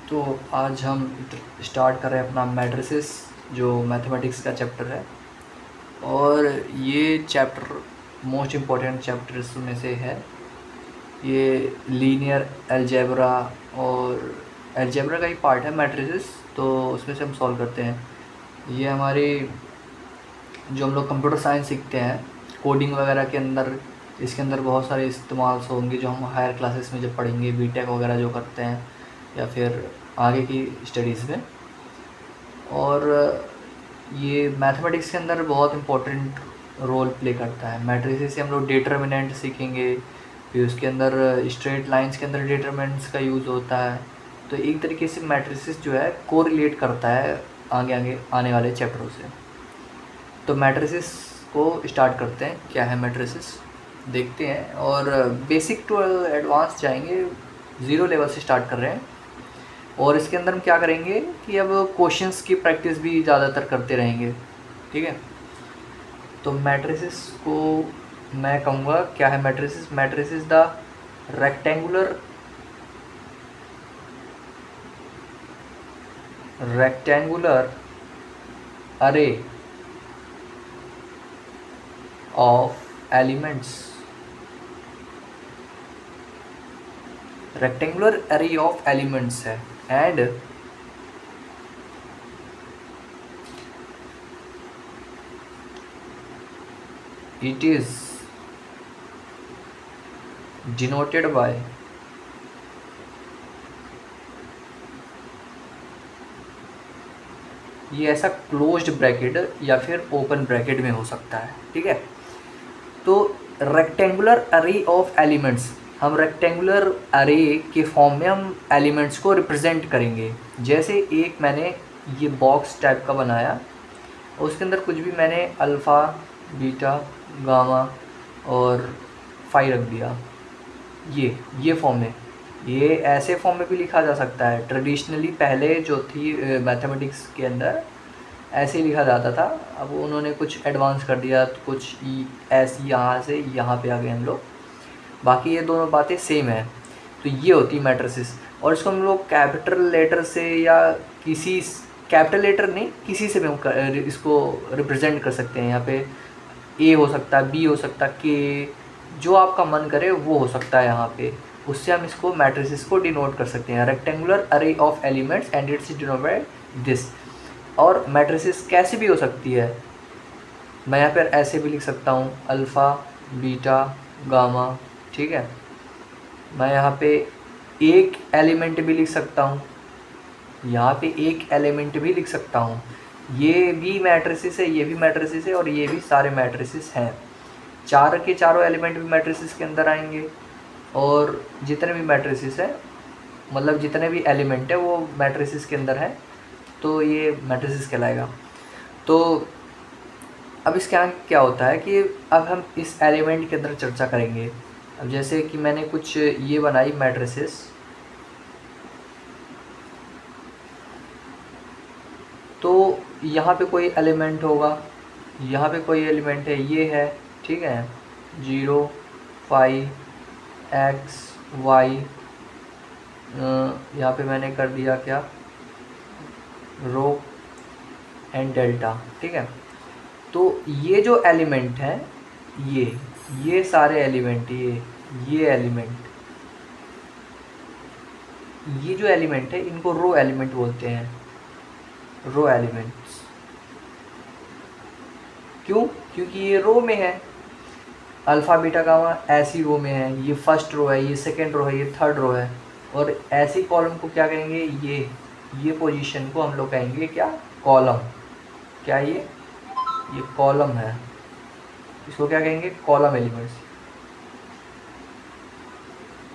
तो आज हम स्टार्ट कर रहे हैं अपना मैट्रिसेस जो मैथमेटिक्स का चैप्टर है। और ये चैप्टर मोस्ट इम्पॉर्टेंट चैप्टर्स में से है। ये लीनियर अलजेब्रा और अलजेब्रा का ही पार्ट है मैट्रिसेस, तो उसमें से हम सॉल्व करते हैं। ये हमारी जो हम लोग कंप्यूटर साइंस सीखते हैं कोडिंग वगैरह के अंदर, इसके अंदर बहुत सारे इस्तेमाल होंगे जो हम हायर क्लासेस में जब पढ़ेंगे, बीटेक वगैरह जो करते हैं या फिर आगे की स्टडीज़ में। और ये मैथमेटिक्स के अंदर बहुत इम्पोर्टेंट रोल प्ले करता है। मैट्रिसेस से हम लोग डिटर्मिनेंट सीखेंगे, फिर उसके अंदर स्ट्रेट लाइंस के अंदर डिटर्मिनेंट्स का यूज़ होता है। तो एक तरीके से मैट्रिसेस जो है कोरिलेट करता है आगे आगे आने वाले चैप्टरों से। तो मैट्रिसेस को स्टार्ट करते हैं। क्या है मैट्रिसेस देखते हैं, और बेसिक टू एडवांस जाएंगे, ज़ीरो लेवल से स्टार्ट कर रहे हैं। और इसके अंदर हम क्या करेंगे कि अब क्वेश्चंस की प्रैक्टिस भी ज़्यादातर करते रहेंगे, ठीक है। तो मैट्रिसेस को मैं कहूँगा क्या है मैट्रिसेस। मैट्रिसेस द रेक्टेंगुलर अरे ऑफ एलिमेंट्स, रेक्टेंगुलर अरे ऑफ एलिमेंट्स है। And it is denoted by ये ऐसा क्लोज्ड ब्रैकेट या फिर ओपन ब्रैकेट में हो सकता है, ठीक है। तो रेक्टेंगुलर अरे ऑफ एलिमेंट्स, हम रेक्टेंगुलर अरे के फॉर्म में हम एलिमेंट्स को रिप्रेजेंट करेंगे। जैसे एक मैंने ये बॉक्स टाइप का बनाया और उसके अंदर कुछ भी मैंने अल्फ़ा, बीटा, गामा और फाई रख दिया। ये फॉर्म में, ये ऐसे फॉर्म में भी लिखा जा सकता है। ट्रेडिशनली पहले जो थी मैथमेटिक्स के अंदर ऐसे ही लिखा जाता था। अब उन्होंने कुछ एडवांस कर दिया, तो कुछ ऐसे यहाँ से यहाँ पे आ गए हम लोग। बाकी ये दोनों बातें सेम है। तो ये होती मैट्रिसेस, और इसको हम लोग कैपिटल लेटर से या किसी कैपिटल लेटर नहीं, किसी से भी हम इसको रिप्रेजेंट कर सकते हैं। यहाँ पे ए हो सकता है, बी हो सकता है, के, जो आपका मन करे वो हो सकता है यहाँ पे। उससे हम इसको मैट्रिसेस को डिनोट कर सकते हैं, रेक्टेंगुलर अरे of elements and it's denoted by this. और मैट्रिसेस कैसे भी हो सकती है, मैं यहाँ पर ऐसे भी लिख सकता हूँ, अल्फ़ा, बीटा, गामा, ठीक है। मैं यहाँ पे एक एलिमेंट भी लिख सकता हूँ, यहाँ पे एक एलिमेंट भी लिख सकता हूँ। ये भी मैट्रिसेस है, ये भी मैट्रिसेस है, और ये भी सारे मैट्रिसेस हैं। चार के चारों एलिमेंट भी मैट्रिसेस के अंदर आएंगे, और जितने भी मैट्रिसेस हैं, मतलब जितने भी एलिमेंट है वो मैट्रिसेस के अंदर है, तो ये मैट्रिसेस कहलाएगा। तो अब इसके आगे क्या होता है कि अब हम इस एलिमेंट के अंदर चर्चा करेंगे। अब जैसे कि मैंने कुछ ये बनाई मैट्रिसेस, तो यहाँ पे कोई एलिमेंट होगा, यहाँ पे कोई एलिमेंट है, ये है, ठीक है। 0, 5, x, y, यहाँ पे मैंने कर दिया क्या, रो एंड डेल्टा, ठीक है। तो ये जो एलिमेंट है, ये सारे एलिमेंट, ये एलिमेंट, ये जो एलिमेंट है इनको रो एलिमेंट बोलते हैं, रो एलिमेंट्स। क्यों? क्योंकि ये रो में है। अल्फ़ा, बीटा, गामा ऐसी रो में है, ये फर्स्ट रो है, ये सेकंड रो है, ये थर्ड रो है। और ऐसी कॉलम को क्या कहेंगे, ये पोजीशन को हम लोग कहेंगे क्या, कॉलम। क्या ये कॉलम है, इसको क्या कहेंगे, कॉलम एलिमेंट्स,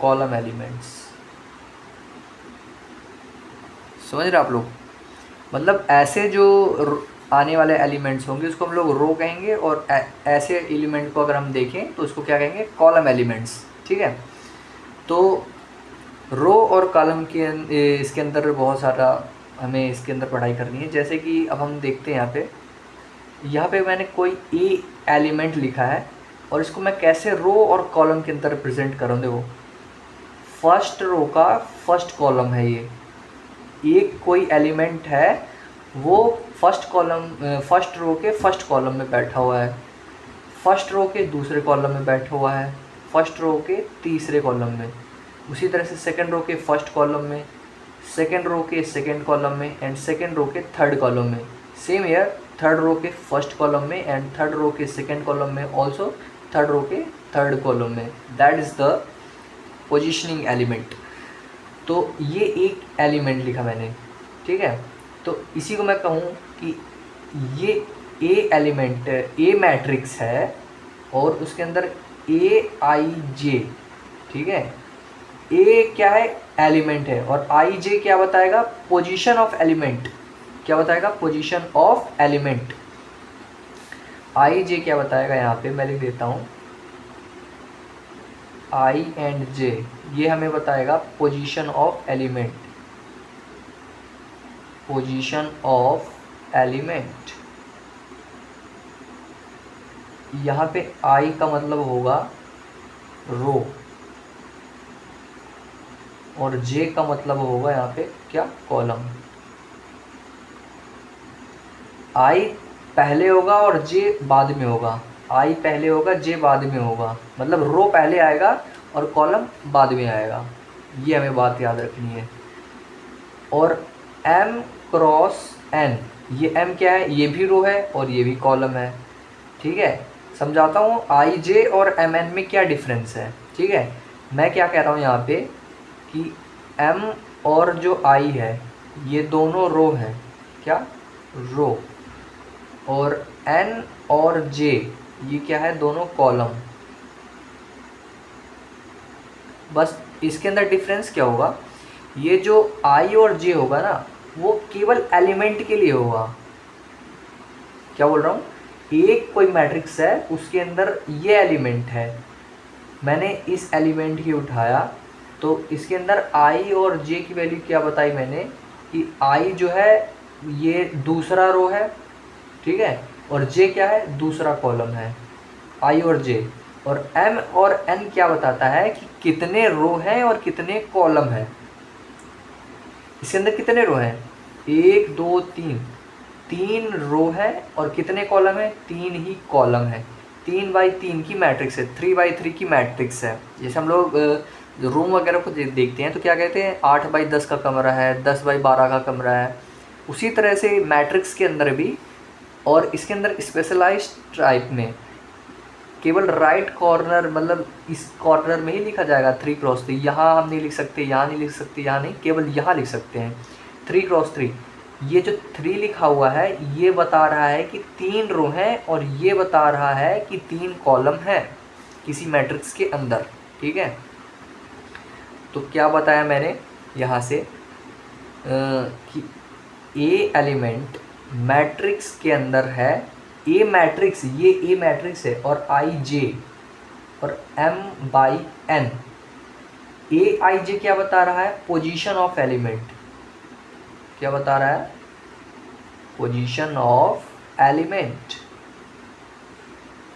कॉलम एलिमेंट्स। समझ रहे आप लोग? मतलब ऐसे जो आने वाले एलिमेंट्स होंगे उसको हम लोग रो कहेंगे, और ऐसे एलिमेंट को अगर हम देखें तो उसको क्या कहेंगे, कॉलम एलिमेंट्स, ठीक है। तो रो और कॉलम के इसके अंदर बहुत सारा हमें इसके अंदर पढ़ाई करनी है। जैसे कि अब हम देखते हैं यहाँ पे मैंने कोई ए एलिमेंट लिखा है, और इसको मैं कैसे रो और कॉलम के अंदर रिप्रेजेंट करूँ। देखो, फर्स्ट रो का फर्स्ट कॉलम है ये, एक कोई एलिमेंट है वो फर्स्ट रो के फर्स्ट कॉलम में बैठा हुआ है, फर्स्ट रो के दूसरे कॉलम में बैठा हुआ है, फर्स्ट रो के तीसरे कॉलम में, उसी तरह से सेकंड रो के फर्स्ट कॉलम में, सेकंड रो के सेकंड कॉलम में एंड सेकंड रो के थर्ड कॉलम में। सेम ईयर थर्ड रो के फर्स्ट कॉलम में एंड थर्ड रो के सेकंड कॉलम में, ऑल्सो थर्ड रो के थर्ड कॉलम में। That is the positioning element. तो ये एक एलिमेंट लिखा मैंने, ठीक है। तो इसी को मैं कहूँ कि ये ए एलिमेंट, ए मैट्रिक्स है और उसके अंदर ए आई जे, ठीक है। ए क्या है, एलिमेंट है, और आई जे क्या बताएगा, पोजीशन ऑफ एलिमेंट। क्या बताएगा, पोजीशन ऑफ एलिमेंट। आई जे क्या बताएगा, यहाँ पे मैं लिख देता हूँ, आई एंड जे ये हमें बताएगा position of element, position of element. यहाँ पे आई का मतलब होगा रो और जे का मतलब होगा यहाँ पे क्या, कॉलम। आई पहले होगा और जे बाद में होगा, आई पहले होगा जे बाद में होगा, मतलब रो पहले आएगा और कॉलम बाद में आएगा। ये हमें बात याद रखनी है। और m क्रॉस n, ये m क्या है, ये भी रो है और ये भी कॉलम है, ठीक है। समझाता हूँ आई जे और एम एन में क्या डिफरेंस है, ठीक है। मैं क्या कह रहा हूँ यहाँ पे कि m और जो i है ये दोनों रो हैं, क्या, रो, और n और j ये क्या है, दोनों कॉलम। बस इसके अंदर डिफरेंस क्या होगा, ये जो i और j होगा ना वो केवल एलिमेंट के लिए होगा। क्या बोल रहा हूँ, एक कोई मैट्रिक्स है उसके अंदर ये एलिमेंट है, मैंने इस एलिमेंट ही उठाया तो इसके अंदर i और j की वैल्यू क्या बताई मैंने कि i जो है ये दूसरा रो है, ठीक है, और j क्या है, दूसरा कॉलम है, i और j। और m और n क्या बताता है कि कितने रो हैं और कितने कॉलम हैं। इसके अंदर कितने रो हैं, 1 2 3, 3 रो है और कितने कॉलम है, 3 ही कॉलम है। 3 बाई 3 की मैट्रिक्स है, 3 बाई 3 की मैट्रिक्स है। जैसे हम लोग रूम वगैरह को देखते हैं तो क्या कहते हैं, 8 बाई 10 का कमरा है, 10 बाई 12 का कमरा है। उसी तरह से मैट्रिक्स के अंदर भी, और इसके अंदर स्पेशलाइज्ड टाइप में केवल राइट कॉर्नर, मतलब इस कॉर्नर में ही लिखा जाएगा 3 क्रॉस 3। यहाँ हम नहीं लिख सकते, यहाँ नहीं लिख सकते, यहाँ नहीं, केवल यहाँ लिख सकते हैं 3 क्रॉस 3। ये जो 3 लिखा हुआ है ये बता रहा है कि 3 रो हैं और ये बता रहा है कि 3 कॉलम हैं किसी मैट्रिक्स के अंदर, ठीक है। तो क्या बताया मैंने यहाँ से कि ए एलिमेंट मैट्रिक्स के अंदर है, ए मैट्रिक्स, ये ए मैट्रिक्स है और आई जे और m बाई n। ए आई जे क्या बता रहा है, पोजीशन ऑफ एलिमेंट। क्या बता रहा है, position of element,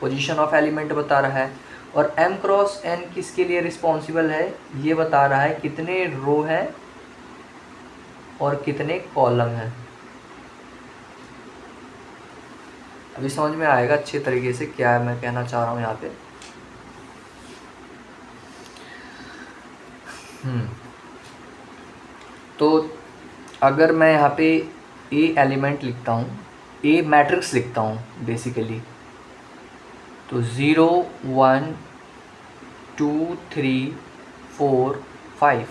position of element बता रहा है। और m क्रॉस n किसके लिए रिस्पॉन्सिबल है, ये बता रहा है कितने रो हैं और कितने कॉलम हैं। अभी समझ में आएगा अच्छे तरीके से क्या है मैं कहना चाह रहा हूँ यहाँ पे। तो अगर मैं यहाँ पे ए एलिमेंट लिखता हूँ, ए मैट्रिक्स लिखता हूँ बेसिकली, तो 0 1 2 3 4 5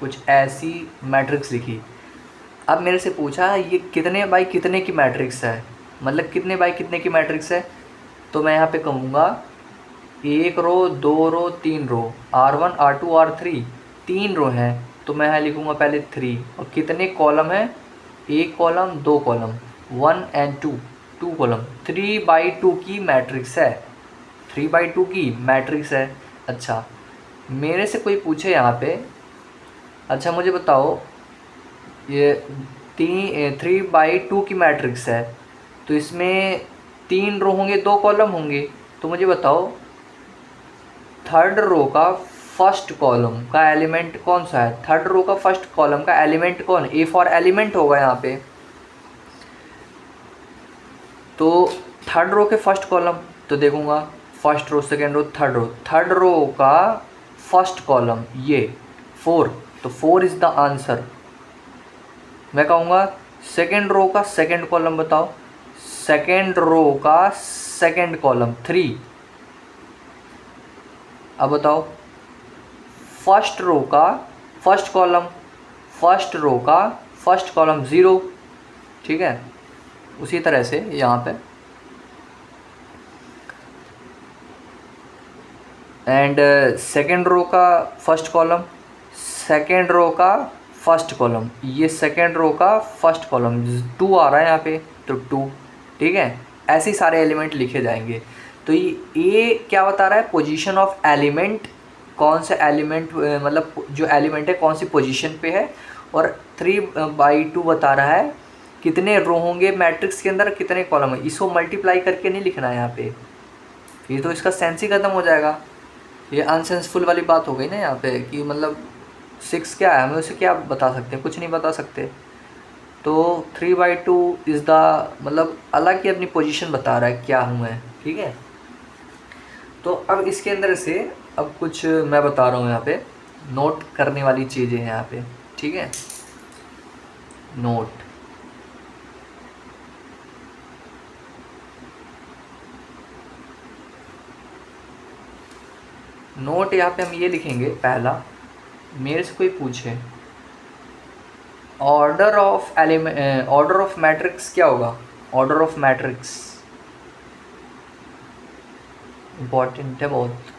कुछ ऐसी मैट्रिक्स लिखी। अब मेरे से पूछा ये कितने बाई कितने की मैट्रिक्स है, मतलब कितने बाई कितने की मैट्रिक्स है। तो मैं यहाँ पे कहूँगा 1 रो 2 रो 3 रो, R1 R2 R3, 3 रो हैं तो मैं यहाँ लिखूँगा पहले 3। और कितने कॉलम हैं, 1 column 2 column, 1 and 2, 2 column, 3 by 2 की मैट्रिक्स है, 3 बाई 2 की मैट्रिक्स है। अच्छा, मेरे से कोई पूछे यहाँ पे, अच्छा मुझे बताओ ये 3 बाई 2 की मैट्रिक्स है तो इसमें 3 रो होंगे 2 कॉलम होंगे, तो मुझे बताओ थर्ड रो का फर्स्ट कॉलम का एलिमेंट कौन सा है, थर्ड रो का फर्स्ट कॉलम का एलिमेंट कौन, ए फॉर एलिमेंट होगा यहाँ पे। तो थर्ड रो के फर्स्ट कॉलम तो देखूंगा first row second row third row, third row का फर्स्ट कॉलम ये 4, तो 4 इज़ द आंसर। मैं कहूँगा सेकेंड रो का सेकेंड कॉलम बताओ, सेकेंड रो का सेकेंड कॉलम 3। अब बताओ फर्स्ट रो का फर्स्ट कॉलम, फर्स्ट रो का फर्स्ट कॉलम 0, ठीक है। उसी तरह से यहाँ पे एंड सेकेंड रो का फर्स्ट कॉलम, सेकेंड रो का फर्स्ट कॉलम, ये सेकेंड रो का फर्स्ट कॉलम 2 आ रहा है यहाँ पे, तो 2, ठीक है। ऐसे ही सारे एलिमेंट लिखे जाएंगे। तो ये क्या बता रहा है, पोजीशन ऑफ एलिमेंट, कौन सा एलिमेंट मतलब जो एलिमेंट है कौन सी पोजीशन पे है, और 3/2 बता रहा है कितने रो होंगे मैट्रिक्स के अंदर, कितने कॉलम है। इसको मल्टीप्लाई करके नहीं लिखना है यहाँ पे, ये तो इसका सेंस ही खत्म हो जाएगा। ये अनसेंसफुल वाली बात हो गई ना यहाँ पे कि मतलब 6 क्या है, हमें उसे क्या बता सकते हैं, कुछ नहीं बता सकते। तो 3/2 इज़ द मतलब अलग ही अपनी पोजीशन बता रहा है क्या हूँ मैं, ठीक है। तो अब इसके अंदर से अब कुछ मैं बता रहा हूँ यहाँ पे, नोट करने वाली चीज़ें हैं यहाँ पे, ठीक है। नोट, नोट यहाँ पे हम ये लिखेंगे, पहला मेरे से कोई पूछे order of element, order of matrix क्या होगा, ऑर्डर ऑफ मैट्रिक्स इम्पॉर्टेंट है बहुत।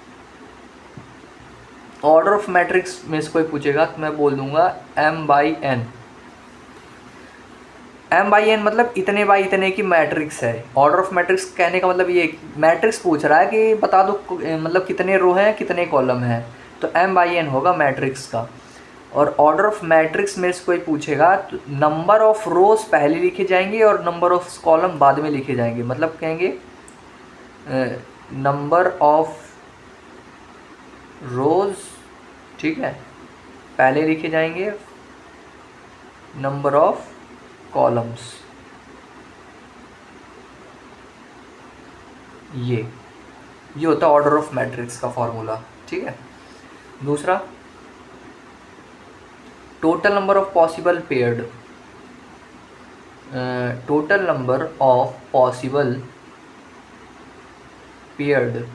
ऑर्डर ऑफ मैट्रिक्स में से कोई पूछेगा तो मैं बोल दूंगा m/n, m/n मतलब इतने बाई इतने की मैट्रिक्स है। ऑर्डर ऑफ मैट्रिक्स कहने का मतलब ये मैट्रिक्स पूछ रहा है कि बता दो मतलब कितने रो हैं कितने कॉलम हैं, तो m/n होगा मैट्रिक्स का। और ऑर्डर ऑफ मैट्रिक्स में से कोई पूछेगा तो नंबर ऑफ रोज पहले लिखे जाएंगे और नंबर ऑफ कॉलम बाद में लिखे जाएंगे। मतलब कहेंगे नंबर ऑफ रोज, ठीक है, पहले लिखे जाएंगे, नंबर ऑफ कॉलम्स, ये होता है ऑर्डर ऑफ मैट्रिक्स का फॉर्मूला, ठीक है। दूसरा total number of possible paired, total number of possible paired,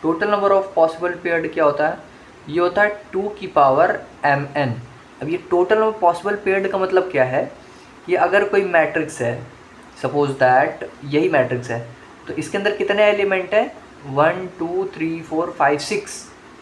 total number of possible paired क्या होता है, ये होता है 2 की पावर mn। अब ये टोटल नंबर पॉसिबल पेयर्ड का मतलब क्या है कि अगर कोई मैट्रिक्स है, सपोज दैट यही मैट्रिक्स है, तो इसके अंदर कितने एलिमेंट हैं, 1 2 3 4 5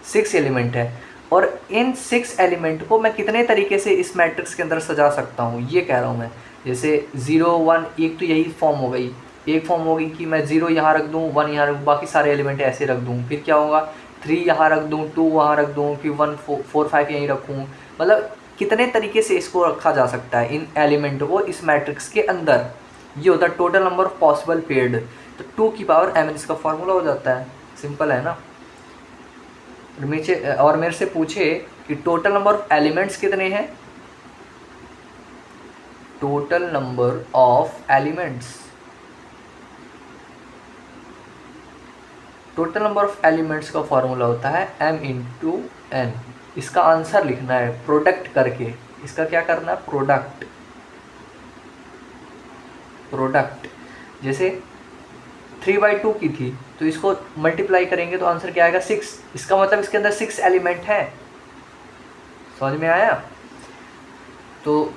6 एलिमेंट है, और इन 6 एलिमेंट को मैं कितने तरीके से इस मैट्रिक्स के अंदर सजा सकता हूँ, ये कह रहा हूँ मैं। जैसे 0 1, एक तो यही फॉर्म हो गई, एक फॉर्म होगी कि मैं 0 यहाँ रख दूँ, 1 यहाँ रख दूँ, बाकी सारे एलिमेंट ऐसे रख दूँ। फिर क्या होगा, 3 यहाँ रख दूँ, 2 वहाँ रख दूँ, फिर 1 4 5 यहीं रखूँ। मतलब कितने तरीके से इसको रखा जा सकता है इन एलिमेंट को इस मैट्रिक्स के अंदर, ये होता है total number of possible paired. तो 2 की पावर mn इसका फॉर्मूला हो जाता है, सिंपल है ना। और मेरे से पूछे कि टोटल नंबर ऑफ एलिमेंट्स कितने हैं, total number of elements, total number of elements का फॉर्मूला होता है m/n। इसका आंसर लिखना है प्रोडक्ट करके, इसका क्या करना है, प्रोडक्ट। जैसे 3/2 की थी तो इसको मल्टीप्लाई करेंगे तो आंसर क्या आएगा, 6। इसका मतलब इसके अंदर 6 एलिमेंट हैं, समझ में आया। तो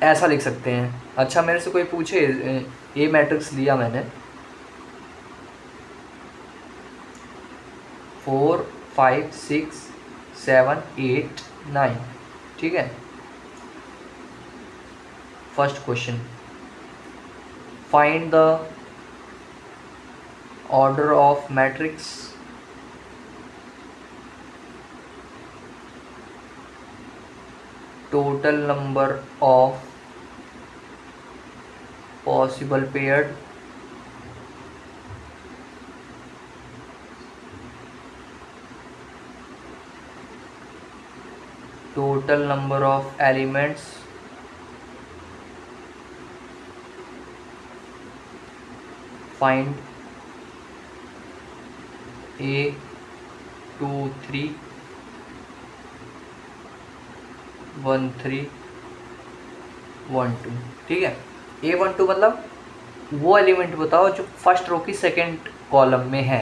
ऐसा लिख सकते हैं। अच्छा मेरे से कोई पूछे, ए मैट्रिक्स लिया मैंने 4 5 6 7 8 9, ठीक है। First question, find the order of matrix, total number of possible paired, total number of elements find A 2 3 1 3 1 2। ठीक है, A12 मतलब वो एलिमेंट बताओ जो फर्स्ट रो की सेकेंड कॉलम में है।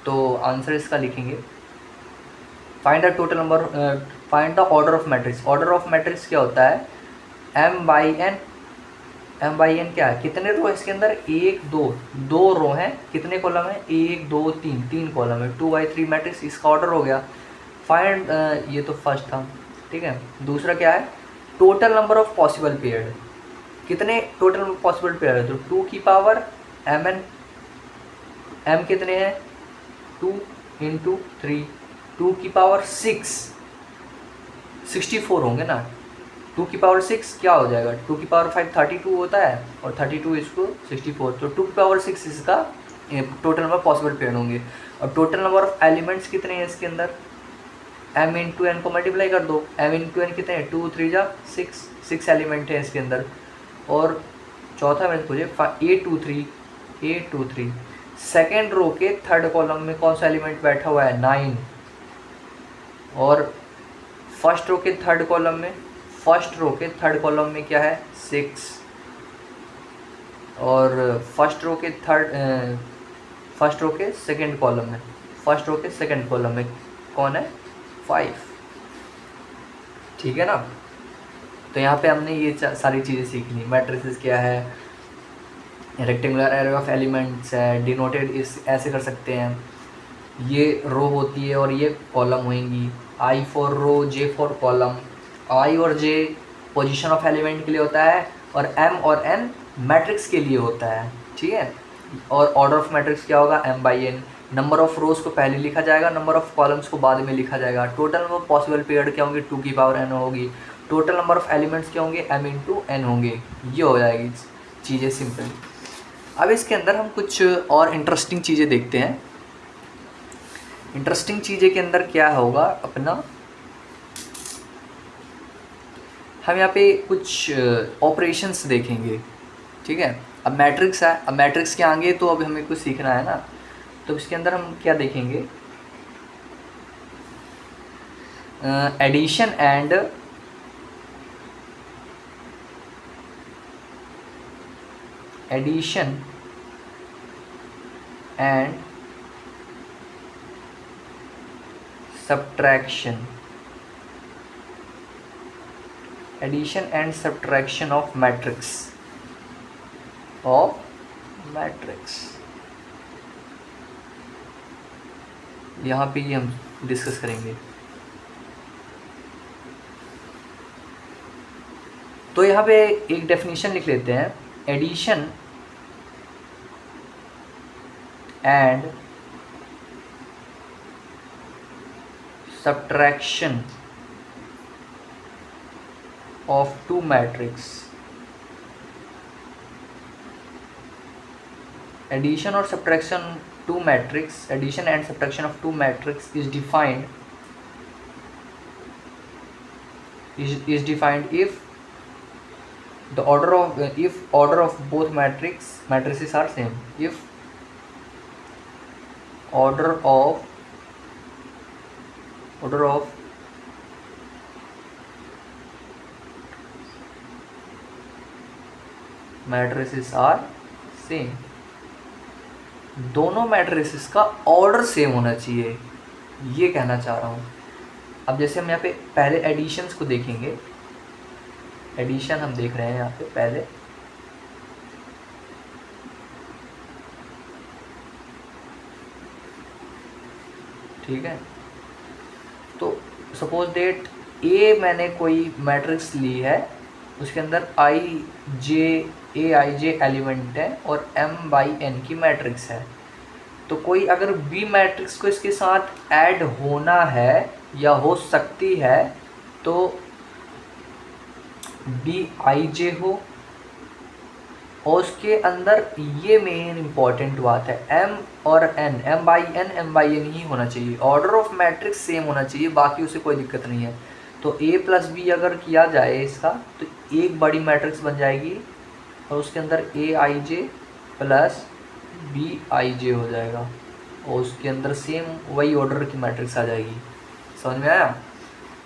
तो आंसर इसका लिखेंगे find the total number, find the order of matrix. Order of matrix क्या होता है, m by n. m by n क्या है, कितने रो है इसके अंदर, एक दो रो हैं, कितने कॉलम है, एक दो तीन कॉलम है, 2 by 3 मैट्रिक्स, इसका ऑर्डर हो गया। फाइंड, ये तो फर्स्ट था। ठीक है, दूसरा क्या है, total number of possible paired, कितने टोटल पॉसिबल पेयर है, तो 2 की पावर mn, m कितने हैं 2 इंटू 3, 2 की पावर 6, 64 होंगे ना, 2 की पावर 6 क्या हो जाएगा, 2 की पावर 5 32 होता है, और 32 इसको 64, तो 2 की पावर 6 इसका टोटल नंबर पॉसिबल पेयर होंगे। और टोटल नंबर ऑफ एलिमेंट्स कितने हैं इसके अंदर, m इंटू एन को मल्टीप्लाई कर दो, m इंटू एन कितने हैं, 2 3 जा 6 एलिमेंट है इसके अंदर। और चौथा मैंने पूछे A23 सेकेंड रो के थर्ड कॉलम में कौन सा एलिमेंट बैठा हुआ है, 9। और फर्स्ट रो के थर्ड कॉलम में क्या है, 6। और फर्स्ट रो के सेकेंड कॉलम में कौन है, 5। ठीक है ना। तो यहाँ पे हमने ये सारी चीज़ें सीख ली, मैट्रिसेस क्या है, रेक्टेंगुलर एरे ऑफ एलिमेंट्स है, डिनोटेड इस ऐसे कर सकते हैं, ये रो होती है और ये कॉलम होंगी, I for row, J for column. I और J पोजीशन ऑफ एलिमेंट के लिए होता है, और M और N मैट्रिक्स के लिए होता है। ठीक है, और ऑर्डर ऑफ मैट्रिक्स क्या होगा, m by n. Number of rows को पहले लिखा जाएगा, नंबर ऑफ कॉलम्स को बाद में लिखा जाएगा। टोटल नंबर पॉसिबल पेयर्ड क्या होंगे, 2 की पावर n होगी। टोटल नंबर ऑफ एलिमेंट्स क्या होंगे, m इंटू एन होंगे। ये हो जाएगी चीज़ें सिंपल। अब इसके अंदर हम कुछ और इंटरेस्टिंग चीज़ें देखते हैं। इंटरेस्टिंग चीज़ें के अंदर क्या होगा अपना, हम यहाँ पे कुछ ऑपरेशंस देखेंगे। ठीक है, अब मैट्रिक्स है, अब मैट्रिक्स के आगे तो अब हमें कुछ सीखना है ना, तो इसके अंदर हम क्या देखेंगे, addition and subtraction, addition and subtraction of matrix, यहाँ पे ये हम डिस्कस करेंगे। तो यहाँ पे एक डेफिनेशन लिख लेते हैं, addition and subtraction of two matrix, addition and subtraction of two matrix is defined if the order of both matrices are same, if order of matrices are same, दोनों मैट्रिसेस का ऑर्डर सेम होना चाहिए, ये कहना चाह रहा हूँ। अब जैसे हम यहाँ पे पहले एडिशंस को देखेंगे, एडिशन हम देख रहे हैं यहाँ पे पहले, ठीक है। तो सपोज डेट ए मैंने कोई मैट्रिक्स ली है, उसके अंदर आई जे एलिमेंट है और m बाई n की मैट्रिक्स है। तो कोई अगर बी मैट्रिक्स को इसके साथ ऐड होना है या हो सकती है तो बी आई जे हो, और उसके अंदर ये मेन इंपॉर्टेंट बात है m और n, m बाई n ही होना चाहिए, ऑर्डर ऑफ मैट्रिक्स सेम होना चाहिए, बाकी उसे कोई दिक्कत नहीं है। तो ए प्लस बी अगर किया जाए इसका तो एक बड़ी मैट्रिक्स बन जाएगी और उसके अंदर ए आई जे प्लस बी आई जे हो जाएगा और उसके अंदर सेम वही ऑर्डर की मैट्रिक्स आ जाएगी। समझ में आया?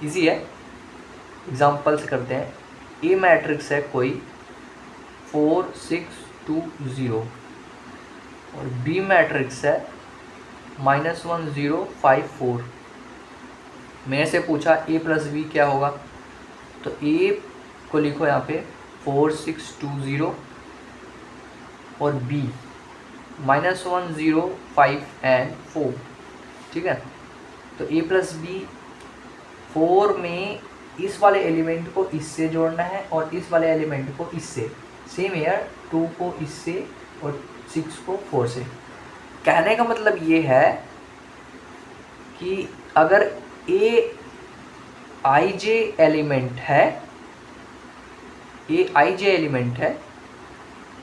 इजी है। एग्जाम्पल से करते हैं। ए मैट्रिक्स है कोई 4 6 2 0 और बी मैट्रिक्स है -1 0 5 4। मेरे से पूछा ए प्लस बी क्या होगा, तो ए को लिखो यहाँ पे 4 6 2 0 और बी -1 0 5 एंड 4। ठीक है, तो ए प्लस बी 4 में इस वाले एलिमेंट को इससे जोड़ना है और इस वाले एलिमेंट को इससे, सेम एयर 2 को इससे और 6 को 4 से। कहने का मतलब ये है कि अगर ए आई जे एलिमेंट है, ए आई जे एलिमेंट है,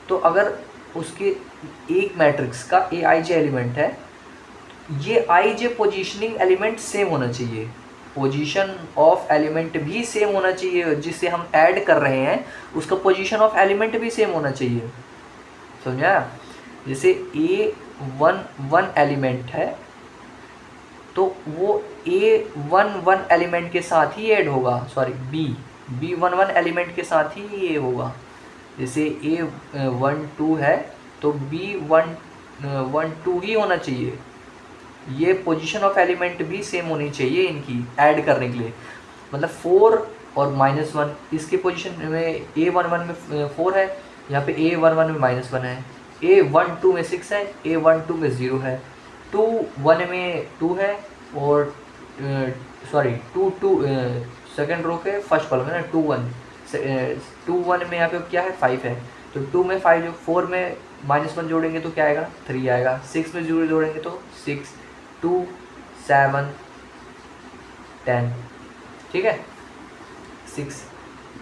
तो अगर उसके एक मैट्रिक्स का ए आई जे एलिमेंट है, ये आई जे पोजिशनिंग एलिमेंट सेम होना चाहिए, पोजीशन ऑफ एलिमेंट भी सेम होना चाहिए, जिससे हम ऐड कर रहे हैं उसका पोजीशन ऑफ एलिमेंट भी सेम होना चाहिए। समझा? जैसे ए वन एलिमेंट है तो वो A11 एलिमेंट के साथ ही ऐड होगा, सॉरी B11 एलिमेंट के साथ ही ये होगा। जैसे A12 है तो B12 ही होना चाहिए। ये पोजीशन ऑफ एलिमेंट भी सेम होनी चाहिए इनकी ऐड करने के लिए। मतलब 4 और -1 इसके पोजीशन में A11 में 4 है, यहाँ पे A11 में -1 है, A12 में 6 है, A12 में 0 है, 2 1 में 2 है और सॉरी 2 सेकेंड रो के फर्स्ट कॉलम है ना, 2 1 में यहाँ पे क्या है 5 है, तो 2 में 5, 4 में -1 जोड़ेंगे तो क्या आएगा 3 आएगा, 6 में 0 जोड़ेंगे तो 6, 2 7 10। ठीक है, 6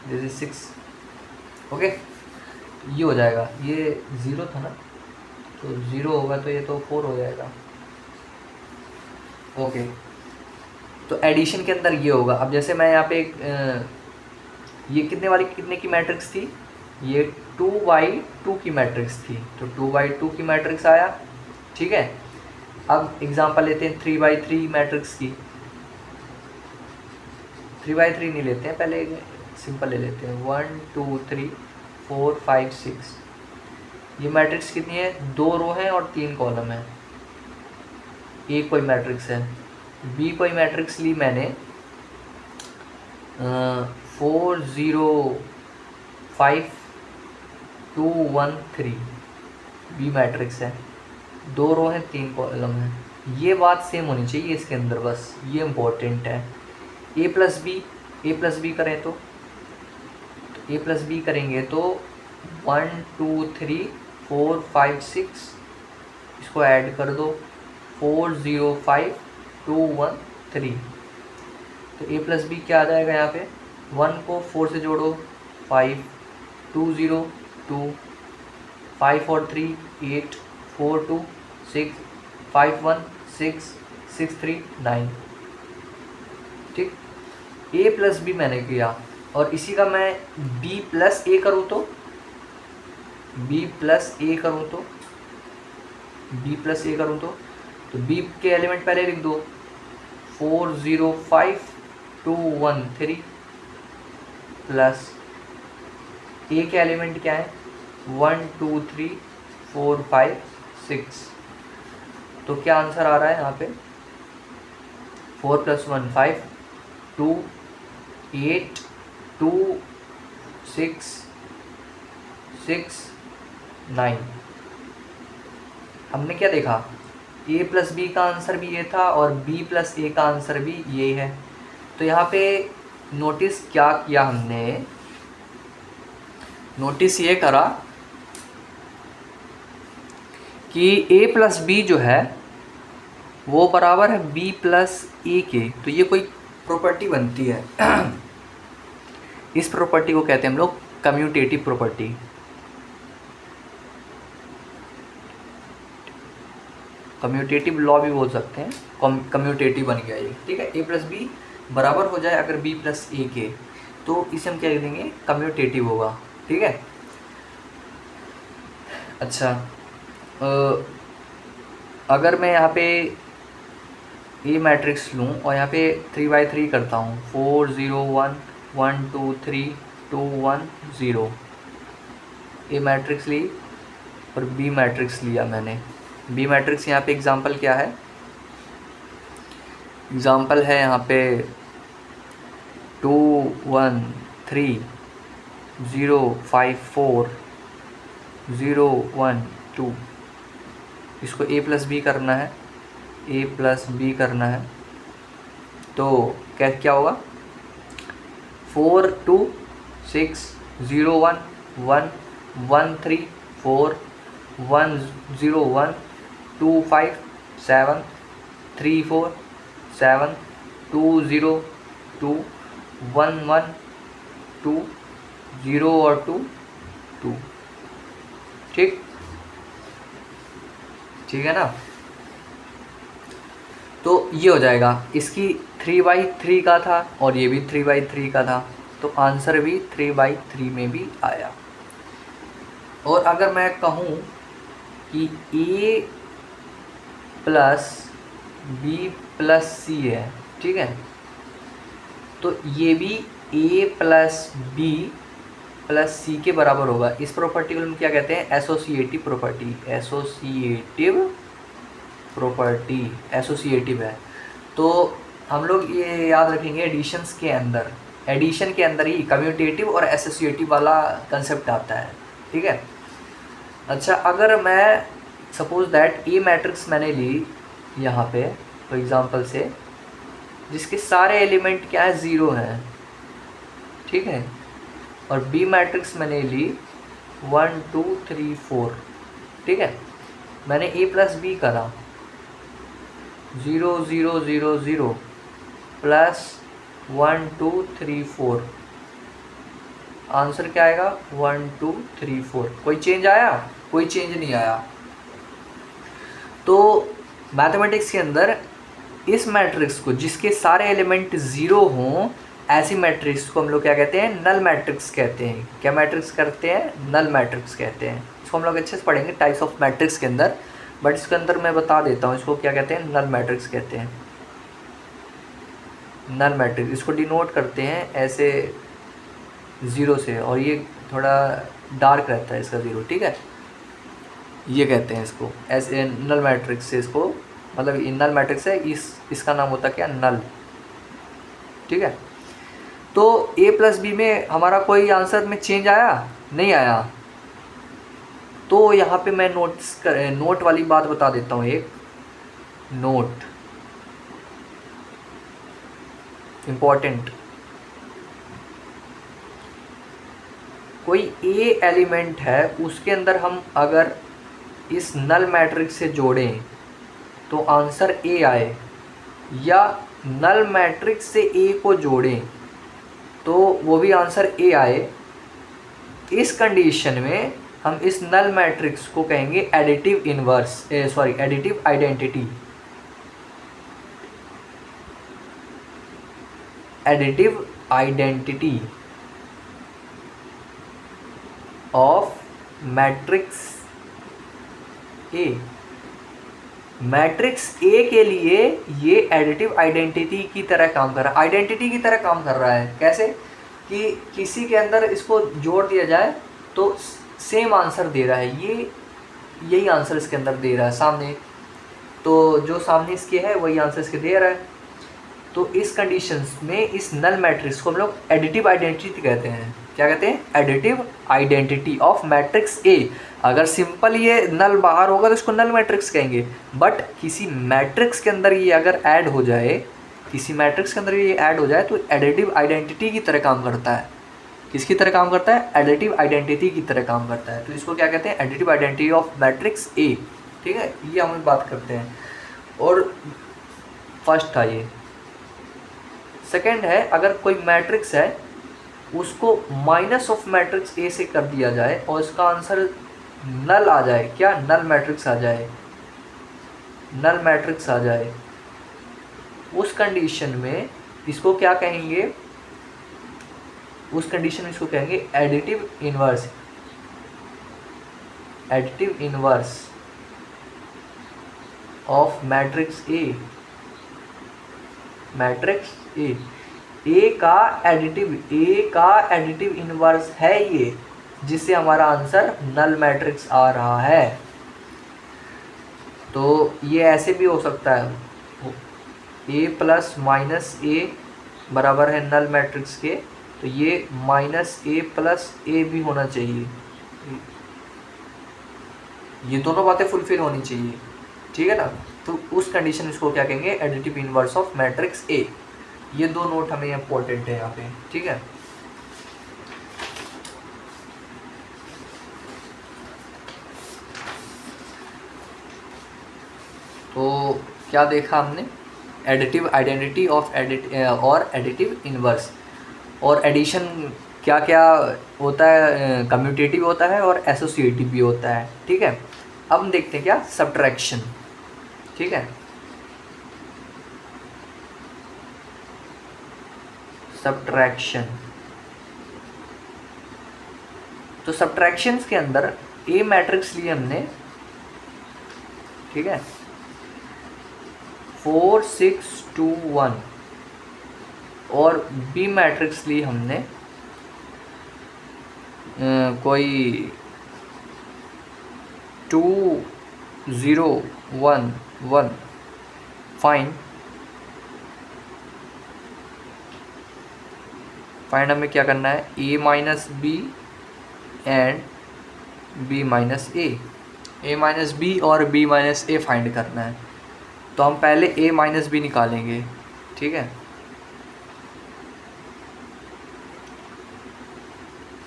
दिस इज 6। ओके, ये हो जाएगा, ये 0 था ना, तो 0 होगा तो ये तो 4 हो जाएगा। ओके, तो एडिशन के अंदर ये होगा। अब जैसे मैं यहाँ पे ये कितने की मैट्रिक्स थी, ये 2/2 की मैट्रिक्स थी, तो 2/2 की मैट्रिक्स आया। ठीक है, अब एग्जांपल लेते हैं 3/3 मैट्रिक्स की। 3/3 नहीं लेते हैं, पहले सिंपल ले लेते हैं। 1 2 3 4 5 6। ये मैट्रिक्स कितनी है, 2 रो हैं और 3 कॉलम है। ए कोई मैट्रिक्स है, बी कोई मैट्रिक्स ली मैंने 4 0 5 2 1 3। बी मैट्रिक्स है, 2 रो हैं 3 कॉलम है। ये बात सेम होनी चाहिए इसके अंदर, बस ये इम्पोर्टेंट है। ए प्लस बी करें तो ए प्लस बी करेंगे तो 1 2 3 4 5 6, इसको ऐड कर दो 4 0 5 2 1 3। तो ए प्लस बी क्या आ जाएगा, यहाँ पे 1 को 4 से जोड़ो 5, 2 0 2, 5 और 3 8, 4 2 6, 5 1 6, 6 3 9। ठीक, ए प्लस बी मैंने किया और इसी का मैं बी प्लस ए करूँ तो बी के एलिमेंट पहले लिख दो 4 0 5 2 1 3 प्लस ए के एलिमेंट क्या है 1 2 3 4 5 6। तो क्या आंसर आ रहा है यहाँ पे 4 + 1 5 2 8 2 6 6 9। हमने क्या देखा, ए प्लस बी का आंसर भी ये था और बी प्लस ए का आंसर भी ये है। तो यहाँ पे नोटिस क्या किया हमने, नोटिस ये करा कि ए प्लस बी जो है वो बराबर है बी प्लस ए के। तो ये कोई प्रॉपर्टी बनती है इस प्रॉपर्टी को कहते हैं हम लोग कम्यूटेटिव प्रॉपर्टी। कम्यूटेटिव लॉ भी बोल सकते हैं, कम्यूटेटिव बन गया ये। ठीक है, ए प्लस बी बराबर हो जाए अगर b प्लस ए के, तो इसे हम क्या कह देंगे, कम्यूटेटिव होगा। ठीक है। अच्छा, अगर मैं यहाँ पे ए मैट्रिक्स लूँ और यहाँ पे 3 by 3 करता हूँ, 4 0 1 1 2 3 2 1 0, ए मैट्रिक्स ली और बी मैट्रिक्स लिया मैंने। बी मैट्रिक्स यहाँ पे एग्जांपल क्या है, एग्जांपल है यहाँ पे 2 1 3 0 5 4 0 1 2। इसको ए प्लस बी करना है, ए प्लस बी करना है, तो क्या होगा, 4 2 6 0 1 1 1 3 4 1 0 1 2 5 7 3 4 7 2 0 2 1 1 2 0 और 2 2। ठीक, ठीक है ना। तो ये हो जाएगा, इसकी 3 by 3 का था और ये भी 3 by 3 का था, तो आंसर भी 3 by 3 में भी आया। और अगर मैं कहूँ कि a प्लस बी प्लस सी है, ठीक है, तो ये भी a प्लस बी प्लस सी के बराबर होगा। इस प्रॉपर्टी को हम क्या कहते हैं, associative property. Associative property, associative है। तो हम लोग ये याद रखेंगे, एडिशंस के अंदर, एडिशन के अंदर ही कम्यूटेटिव और एसोसिएटिव वाला कंसेप्ट आता है। ठीक है। अच्छा, अगर मैं सपोज दैट ए मैट्रिक्स मैंने ली यहाँ पे फॉर एग्जांपल से, जिसके सारे एलिमेंट क्या है, 0 हैं, ठीक है, और बी मैट्रिक्स मैंने ली 1 2 3 4, ठीक है, मैंने ए प्लस बी करा 0 0 0 0 प्लस 1 2 3 4, आंसर क्या आएगा 1 2 3 4। कोई चेंज आया? कोई चेंज नहीं आया। तो मैथमेटिक्स के अंदर इस मैट्रिक्स को, जिसके सारे एलिमेंट 0 हों, ऐसी मैट्रिक्स को हम लोग क्या कहते हैं, नल मैट्रिक्स कहते हैं। क्या मैट्रिक्स करते हैं? नल मैट्रिक्स कहते हैं। इसको हम लोग अच्छे से पढ़ेंगे टाइप्स ऑफ मैट्रिक्स के अंदर, बट इसके अंदर मैं बता देता हूँ इसको क्या कहते हैं, नल मैट्रिक्स कहते हैं। नल मैट्रिक्स, इसको डिनोट करते हैं ऐसे 0 से, और ये थोड़ा डार्क रहता है इसका 0, ठीक है, ये कहते हैं इसको ऐसे नल मैट्रिक्स से। इसको मतलब नल मैट्रिक्स है, इसका नाम होता क्या, नल। ठीक है। तो a प्लस बी में हमारा कोई आंसर में चेंज आया? नहीं आया। तो यहाँ पे मैं नोट वाली बात बता देता हूँ, एक नोट इम्पॉर्टेंट। कोई ए एलिमेंट है, उसके अंदर हम अगर इस नल मैट्रिक्स से जोड़ें तो आंसर ए आए, या नल मैट्रिक्स से ए को जोड़ें तो वो भी आंसर ए आए, इस कंडीशन में हम इस नल मैट्रिक्स को कहेंगे additive inverse, additive identity. Additive identity of matrix A. Matrix A के लिए ये एडिटिव आइडेंटिटी की तरह काम कर रहा है, आइडेंटिटी की तरह काम कर रहा है। कैसे? कि किसी के अंदर इसको जोड़ दिया जाए तो सेम आंसर दे रहा है, ये यही आंसर इसके अंदर दे रहा है सामने, तो जो सामने इसके है वही आंसर इसके दे रहा है। तो इस कंडीशंस में इस नल मैट्रिक्स को हम लोग एडिटिव आइडेंटिटी कहते हैं। क्या कहते हैं? एडिटिव आइडेंटिटी ऑफ मैट्रिक्स ए। अगर सिंपल ये नल बाहर होगा तो इसको नल मैट्रिक्स कहेंगे, बट किसी मैट्रिक्स के अंदर ये अगर ऐड हो जाए, किसी मैट्रिक्स के अंदर ये ऐड हो जाए तो एडिटिव आइडेंटिटी की तरह काम करता है। किसकी तरह काम करता है? एडिटिव आइडेंटिटी की तरह काम करता है। तो इसको क्या कहते हैं? एडिटिव आइडेंटिटी ऑफ मैट्रिक्स ए। ठीक है, ये हम बात करते हैं। और फर्स्ट था ये। सेकेंड है, अगर कोई मैट्रिक्स है उसको माइनस ऑफ मैट्रिक्स ए से कर दिया जाए और इसका आंसर नल आ जाए। क्या? नल मैट्रिक्स आ जाए, नल मैट्रिक्स आ जाए। उस कंडीशन में इसको क्या कहेंगे, उस कंडीशन में इसको कहेंगे additive inverse. Additive inverse of matrix A. Matrix A का एडिटिव इनवर्स है ये, जिससे हमारा आंसर नल मैट्रिक्स आ रहा है। तो ये ऐसे भी हो सकता है, ए प्लस माइनस ए बराबर है नल मैट्रिक्स के, तो ये माइनस ए प्लस ए भी होना चाहिए। ये दोनों बातें फुलफिल होनी चाहिए, ठीक है ना। तो उस कंडीशन इसको क्या कहेंगे, एडिटिव इनवर्स ऑफ मैट्रिक्स ए। ये दो नोट हमें इंपॉर्टेंट है यहाँ पे, ठीक है। तो क्या देखा हमने, एडिटिव आइडेंटिटी ऑफ और एडिटिव इनवर्स। और एडिशन क्या क्या होता है, कम्यूटेटिव होता है और एसोसिएटिव भी होता है, ठीक है। अब हम देखते हैं क्या, सब्ट्रैक्शन, ठीक है। सब्ट्रैक्शन, तो सब्ट्रैक्शंस के अंदर ए मैट्रिक्स लिए हमने, ठीक है, 4 6 2 1, और बी मैट्रिक्स ली हमने कोई 2 0 1 1। फाइंड हमें क्या करना है, A minus B and B minus A minus B और बी माइनस ए फाइंड करना है। तो हम पहले ए माइनस बी निकालेंगे, ठीक है।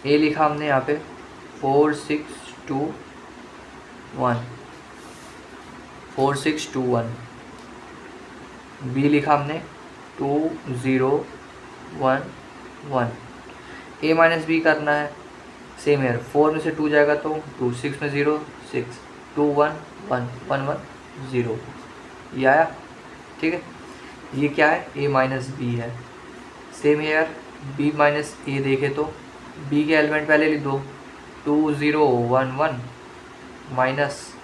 ए लिखा हमने यहाँ पे 4 6 2 1, 4 6 2 1। बी लिखा हमने 2 0 1 1। ए माइनस बी करना है, सेम है, 4 में से 2 जाएगा तो 2, 6 में 0 6, 2 1 1 1 1 0, ये आया, ठीक है। ये क्या है, ए माइनस बी है। सेम है यार, बी माइनस ए देखे तो बी के एलिमेंट पहले लिख दो, 2 0 1 1 माइनस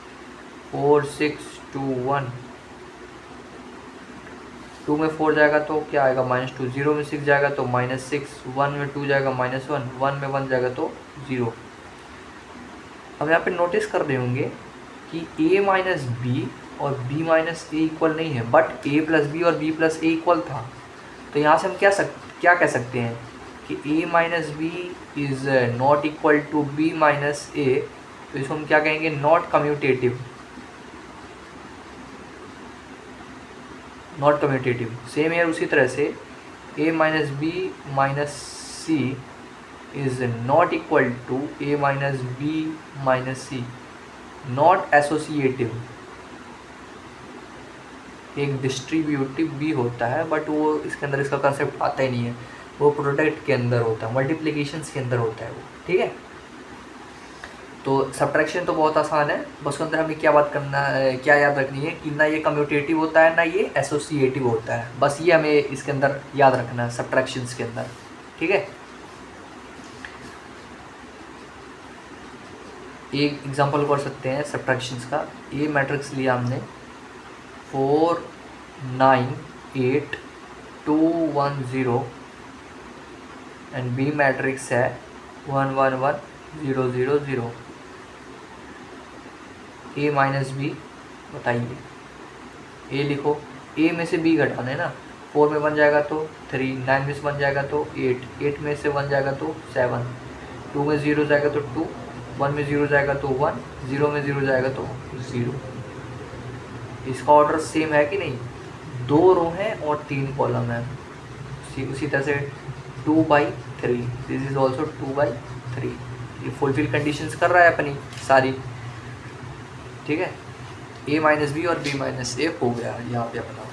4 6 2 1। 2 में 4 जाएगा तो क्या आएगा, -2। 0 में 6 जाएगा तो -6। 1 में 2 जाएगा -1। 1 में 1 जाएगा तो 0। अब यहाँ पे नोटिस कर रहे होंगे कि a माइनस बी और b माइनस ए इक्वल नहीं है, बट a प्लस बी और b प्लस ए इक्वल था। तो यहाँ से हम क्या कह सकते हैं कि a minus B is not equal to b minus A. तो इसको हम क्या कहेंगे, not commutative. Not commutative same है। उसी तरह से a minus B minus C is not equal to a minus B minus C. Not associative एक डिस्ट्रीब्यूटिव भी होता है, बट वो इसके अंदर इसका कंसेप्ट आता ही नहीं है, वो प्रोडक्ट के अंदर होता है, मल्टीप्लिकेशंस के अंदर होता है वो, ठीक है। तो सब्ट्रैक्शन तो बहुत आसान है, बस उसके अंदर हमें क्या बात करना है, क्या याद रखनी है कि ना ये कम्यूटेटिव होता है ना ये एसोसिएटिव होता है, बस ये हमें इसके अंदर याद रखना है सब्ट्रैक्शंस के अंदर, ठीक है। एक एग्जांपल कर सकते हैं सब्ट्रैक्शंस का। ए मैट्रिक्स लिया हमने 4 9 8 2 1 0 एंड बी मैट्रिक्स है 1 1 1 0 0 0। ए माइनस बी बताइए, ए लिखो, ए में से बी घटाना है ना, 4 में 1 जाएगा तो 3, 9 में से 1 जाएगा तो 8, 8 में से 1 जाएगा तो 7, 2 में 0 जाएगा तो 2, 1 में 0 जाएगा तो 1, 0 में 0 जाएगा तो 0। इसका ऑर्डर सेम है कि नहीं, 2 रो हैं और 3 कॉलम है। उसी तरह से 2/3, दिस इज ऑल्सो 2/3। ये फुलफिल कंडीशंस कर रहा है अपनी सारी, ठीक है। ए माइनस बी और बी माइनस ए हो गया यहाँ पे अपना।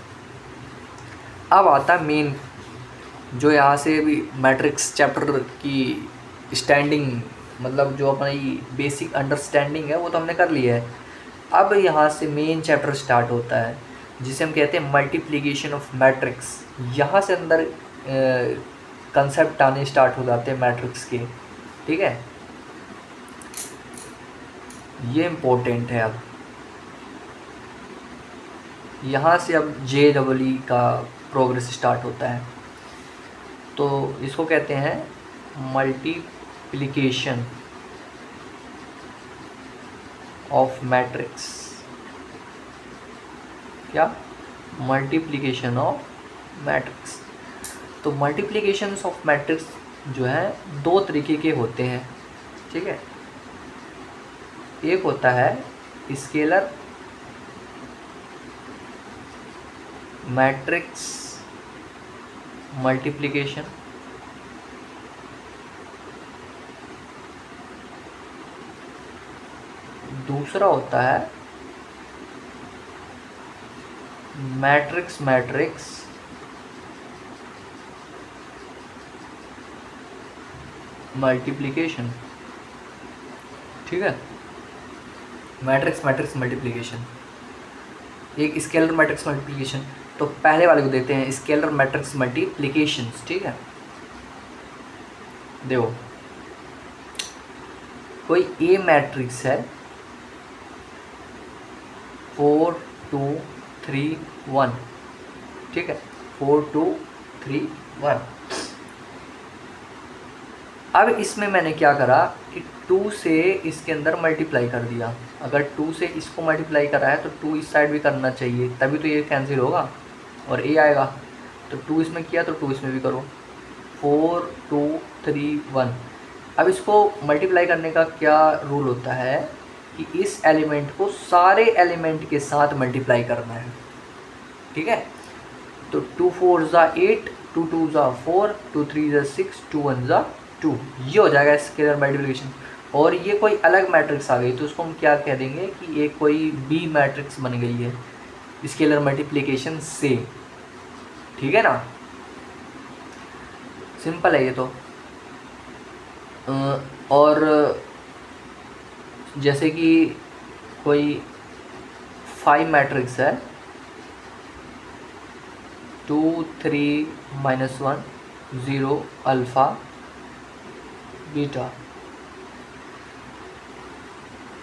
अब आता है मेन, जो यहाँ से भी मैट्रिक्स चैप्टर की स्टैंडिंग, मतलब जो अपनी बेसिक अंडरस्टैंडिंग है वो तो हमने कर लिया है। अब यहाँ से मेन चैप्टर स्टार्ट होता है। जिसे हम कहते हैं मल्टीप्लिकेशन ऑफ मैट्रिक्स। यहाँ से अंदर कंसेप्ट आने स्टार्ट हो जाते हैं मैट्रिक्स के, ठीक है। ये इम्पोर्टेंट है। अब यहाँ से अब JEE का प्रोग्रेस स्टार्ट होता है। तो इसको कहते हैं मल्टीप्लिकेशन ऑफ मैट्रिक्स। क्या? Multiplication of matrix. तो मल्टीप्लिकेशंस ऑफ मैट्रिक्स जो है दो तरीके के होते हैं, ठीक है। एक होता है स्केलर मैट्रिक्स मल्टीप्लिकेशन, दूसरा होता है मैट्रिक्स मैट्रिक्स मल्टीप्लिकेशन, ठीक है। मैट्रिक्स मैट्रिक्स मल्टीप्लिकेशन, एक स्केलर मैट्रिक्स मल्टीप्लिकेशन। तो पहले वाले को देखते हैं, स्केलर मैट्रिक्स मल्टीप्लिकेशंस, ठीक है। देखो, कोई ए मैट्रिक्स है 4 2 3 1, ठीक है, 4 2 3 1। अब इसमें मैंने क्या करा कि 2 से इसके अंदर मल्टीप्लाई कर दिया। अगर 2 से इसको मल्टीप्लाई करा है तो 2 इस साइड भी करना चाहिए, तभी तो ये कैंसिल होगा और ए आएगा। तो 2 इसमें किया तो 2 इसमें भी करो। 4 2 3 1। अब इसको मल्टीप्लाई करने का क्या रूल होता है कि इस एलिमेंट को सारे एलिमेंट के साथ मल्टीप्लाई करना है, ठीक है। तो 2 4 ज़ा 8, 2 2 ज़ा 4, 2 3 ज़ा 6, 2 1 ज़ा 2। ये हो जाएगा स्केलर मल्टीप्लिकेशन। और ये कोई अलग मैट्रिक्स आ गई तो उसको हम क्या कह देंगे कि ये कोई बी मैट्रिक्स बन गई है स्केलर मल्टीप्लिकेशन से, ठीक है ना। सिंपल है ये तो। और जैसे कि कोई 5 मैट्रिक्स है 2 3 -1 0 अल्फ़ा बीटा,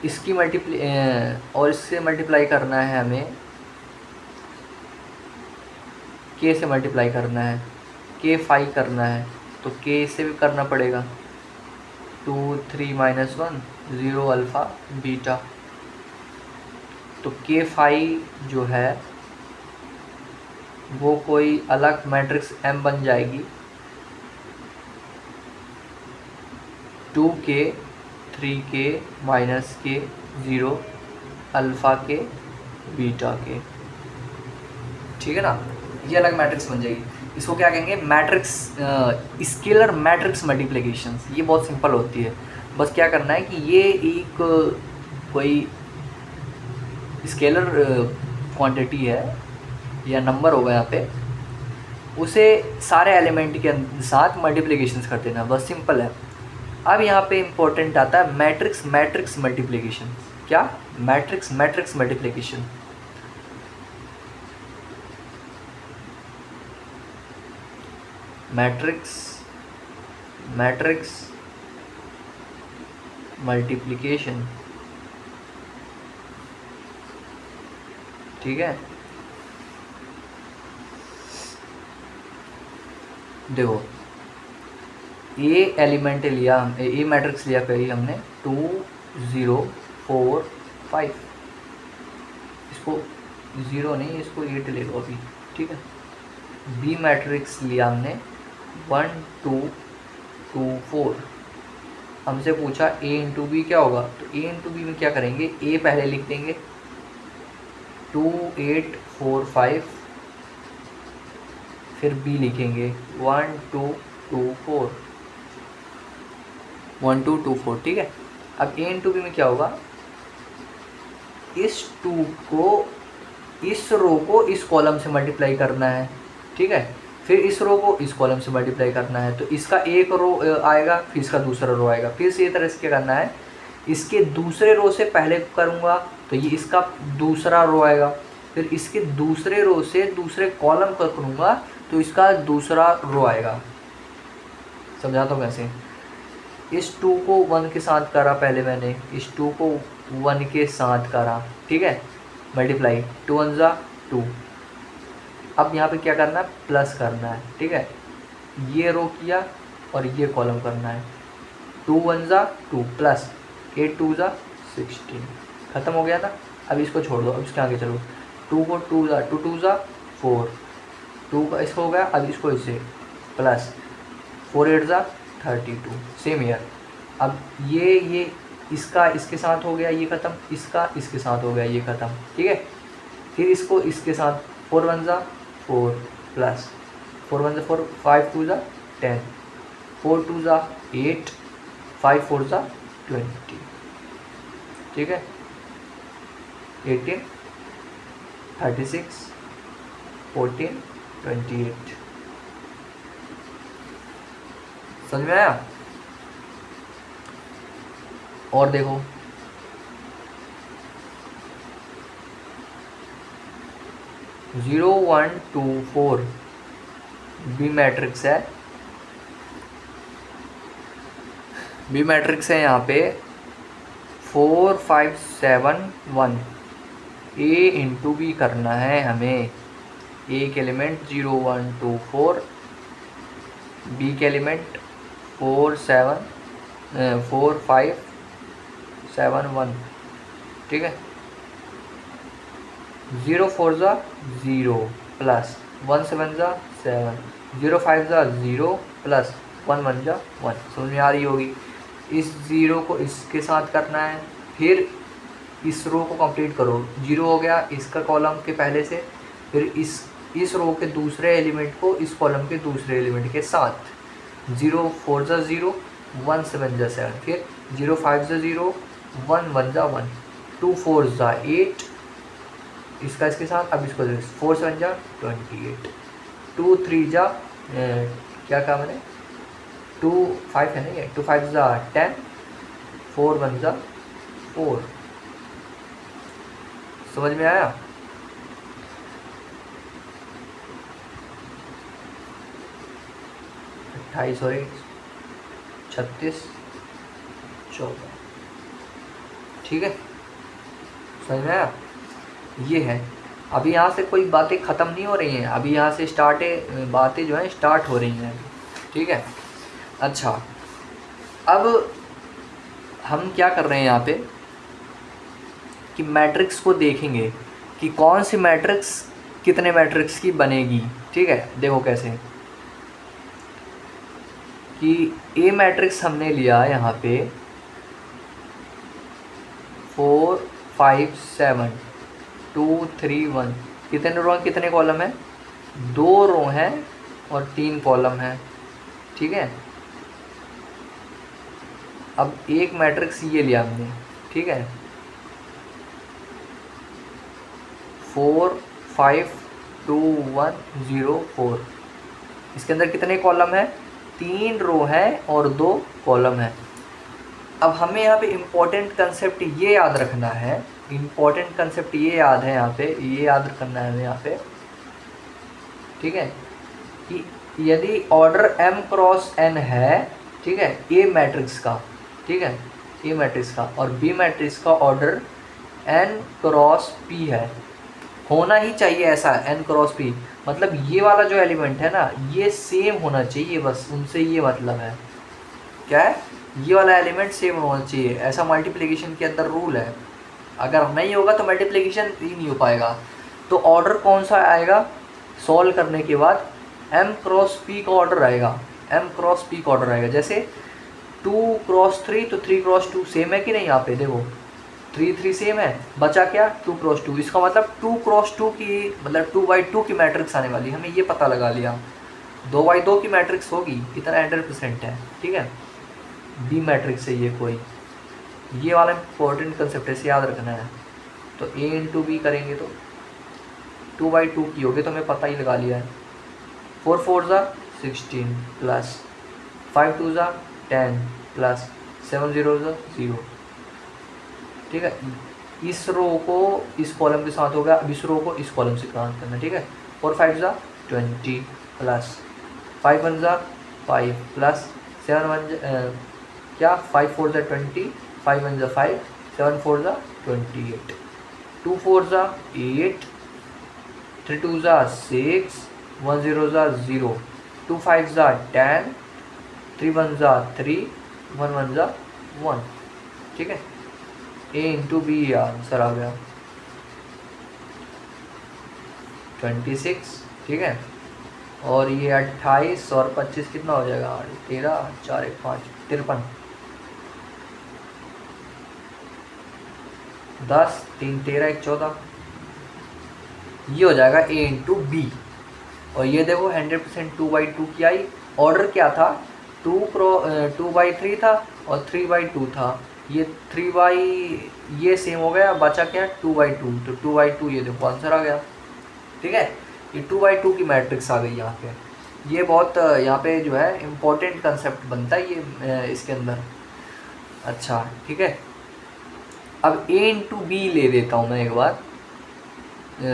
इसकी और इससे मल्टीप्लाई करना है हमें, के से मल्टीप्लाई करना है, के 5 करना है तो के से भी करना पड़ेगा। 2 3 -1 0 अल्फ़ा बीटा। तो के 5 जो है वो कोई अलग मैट्रिक्स M बन जाएगी 2k 3k -k 0 अल्फ़ा के बीटा के, ठीक है ना। ये अलग मैट्रिक्स बन जाएगी। इसको क्या कहेंगे? Matrix scalar matrix multiplications. ये बहुत सिंपल होती है। बस क्या करना है कि ये एक कोई स्केलर क्वांटिटी है या नंबर होगा यहाँ पे, उसे सारे एलिमेंट के साथ मल्टीप्लिकेशंस कर देना, बस सिंपल है। अब यहाँ पे इम्पोर्टेंट आता है मैट्रिक्स मैट्रिक्स मल्टीप्लिकेशन। क्या? Matrix matrix multiplication. Matrix matrix multiplication, ठीक है। देखो, ए एलिमेंट लिया, ए मैट्रिक्स लिया कहीं हमने 2 0 4 5। इसको 0 नहीं, इसको 8 ले लो अभी, ठीक है। बी मैट्रिक्स लिया हमने 1 2 2 4। हमसे पूछा ए इंटू बी क्या होगा, तो ए इंटू बी में क्या करेंगे, ए पहले लिख देंगे 2 8 4 5, फिर बी लिखेंगे 1 2 2 4 1 2 2 4, ठीक है। अब ए इंटू बी में क्या होगा, इस 2 को इस रो को इस कॉलम से मल्टीप्लाई करना है, ठीक है। फिर इस रो को इस कॉलम से मल्टीप्लाई करना है, तो इसका एक रो आएगा, फिर इसका दूसरा रो आएगा, फिर से ये तरह से क्या करना है, इसके दूसरे रो से पहले करूँगा तो ये इसका दूसरा रो आएगा, फिर इसके दूसरे रो से दूसरे कॉलम का करूँगा तो इसका दूसरा रो आएगा। समझाता हूँ कैसे। इस 2 को 1 के साथ करा पहले मैंने, इस 2 को 1 के साथ करा, ठीक है, मल्टीप्लाई, 2 1 जा 2। अब यहाँ पे क्या करना है, प्लस करना है, ठीक है, ये रो किया और ये कॉलम करना है। 2 1 जा 2 प्लस 8 2 जा 16, ख़त्म हो गया था। अब इसको छोड़ दो, अब इसके आगे चलो, 2 को 2 जा 2 2 जा 4, 2 का इसको हो गया, अब इसको इसे प्लस 4 8 जा 32, सेम ईयर। अब ये इसका इसके साथ हो गया ये ख़त्म, इसका इसके साथ हो गया ये ख़त्म, ठीक है। फिर इसको इसके साथ 4 1 जा 4 प्लस 4 1 जा 4, 5 2 जा 10, 4 2 जा 8, 5 4 जा 20, ठीक है, 18 36 14 28। समझ में आया। और देखो, जीरो 1 2 4 बी मैट्रिक्स है, बी मैट्रिक्स है यहाँ पे 4 5 7 1, ए इंटू बी करना है हमें। ए के एलिमेंट 0 1 2 4, बी के एलिमेंट 4 5 7 1, ठीक है। 0 4 जा 0 प्लस 1 7 जा 7, 0 5 जा 0 प्लस 1 1 जा 1। समझ में आ रही होगी। इस 0 को इसके साथ करना है, फिर इस रो को कंप्लीट करो, 0 हो गया इसका कॉलम के पहले से, फिर इस रो के दूसरे एलिमेंट को इस कॉलम के दूसरे एलिमेंट के साथ, 0 4 जा 0, 1 7 जा 7, फिर 0 5 जा 0, 1 1 जा 1, 2 4 जा 8, इसका इसके साथ, अब इसको 4 7 जा 28, 2 3 जा क्या कहा मैंने, 2 5 है नहीं है, 2 5 जा 10, 4 1 जा 4। समझ में आया। 28 और 36 14, ठीक है। समझ में आया। ये है। अभी यहाँ से कोई बातें ख़त्म नहीं हो रही हैं, अभी यहाँ से बातें जो हैं स्टार्ट हो रही हैं, ठीक है। अच्छा, अब हम क्या कर रहे हैं यहाँ पे कि मैट्रिक्स को देखेंगे कि कौन सी मैट्रिक्स कितने मैट्रिक्स की बनेगी, ठीक है। देखो कैसे कि ए मैट्रिक्स हमने लिया यहाँ पे 4 5 7 2 3 1, कितने रो कितने कॉलम है, 2 रो हैं और 3 कॉलम हैं, ठीक है। अब एक मैट्रिक्स ये लिया हमने, ठीक है, 4 5 2 1 0 4, इसके अंदर कितने कॉलम है, 3 रो है और 2 कॉलम है। अब हमें यहाँ पे इम्पोर्टेंट कंसेप्ट ये याद रखना है, इम्पोर्टेंट कंसेप्ट ये याद है यहाँ पे, ये याद करना है हमें यहाँ पे, ठीक है, कि यदि ऑर्डर m क्रॉस n है, ठीक है, ए मैट्रिक्स का, ठीक है, ए मैट्रिक्स का, और बी मैट्रिक्स का ऑर्डर n क्रॉस p है, होना ही चाहिए ऐसा n क्रॉस p, मतलब ये वाला जो एलिमेंट है ना ये सेम होना चाहिए, बस उनसे ये मतलब है। क्या है, ये वाला एलिमेंट सेम होना चाहिए, ऐसा मल्टीप्लिकेशन के अंदर रूल है। अगर नहीं होगा तो मल्टीप्लिकेशन ही नहीं हो पाएगा। तो ऑर्डर कौन सा आएगा सॉल्व करने के बाद, m क्रॉस p का ऑर्डर आएगा, m क्रॉस p का ऑर्डर आएगा। जैसे 2 क्रॉस 3 तो 3 क्रॉस 2 सेम है कि नहीं, यहाँ पे देखो 3 3 सेम है, बचा क्या 2 क्रॉस 2, इसका मतलब 2 क्रॉस 2 की मतलब 2/2 की मैट्रिक्स आने वाली, हमें ये पता लगा लिया, 2/2 की मैट्रिक्स होगी, इतना 100% है, ठीक है। बी मैट्रिक्स है ये कोई, ये वाला इंपॉर्टेंट कंसेप्ट है, इसे याद रखना है। तो ए इंटू बी करेंगे तो 2/2 की होगी, तो हमें पता ही लगा लिया है। 4 4 जा 16 प्लस 5 2 जा 10 प्लस 7 0 जा 0, ठीक है। इस रो को इस कॉलम के साथ हो गया, अब इस रो को इस कॉलम से काउंट करना, ठीक है। 4 5 ज़ा 20 प्लस 5 1 ज़ा 5 प्लस 7 1 क्या 5 4 ज़ा 20, 5 1 ज़ा 5, 7 4 ज़ा 28, 2 4 ज़ा 8, 3 2 ज़ा 6, 1 0 ज़ा 0, 2 5 ज़ा 10, 3 1 ज़ा 3, 1 1 ज़ा 1, ठीक है। A इंटू बी आंसर आ गया 26, ठीक है। और ये 28 और 25 कितना हो जाएगा, 13 4 1 5 53, 10 3 13 1 14, ये हो जाएगा A इंटू बी। और ये देखो 100% 2/2 की आई। ऑर्डर क्या था, 2/3 था और 3/2 था। ये 3 ये सेम हो गया, बचा क्या 2/2, तो 2/2 ये देखो आंसर आ गया, ठीक है। ये 2/2 की मैट्रिक्स आ गई यहाँ पे। ये बहुत यहाँ पे जो है इम्पोर्टेंट कंसेप्ट बनता है ये इसके अंदर। अच्छा ठीक है, अब A इंटू बी ले लेता हूँ मैं एक बार,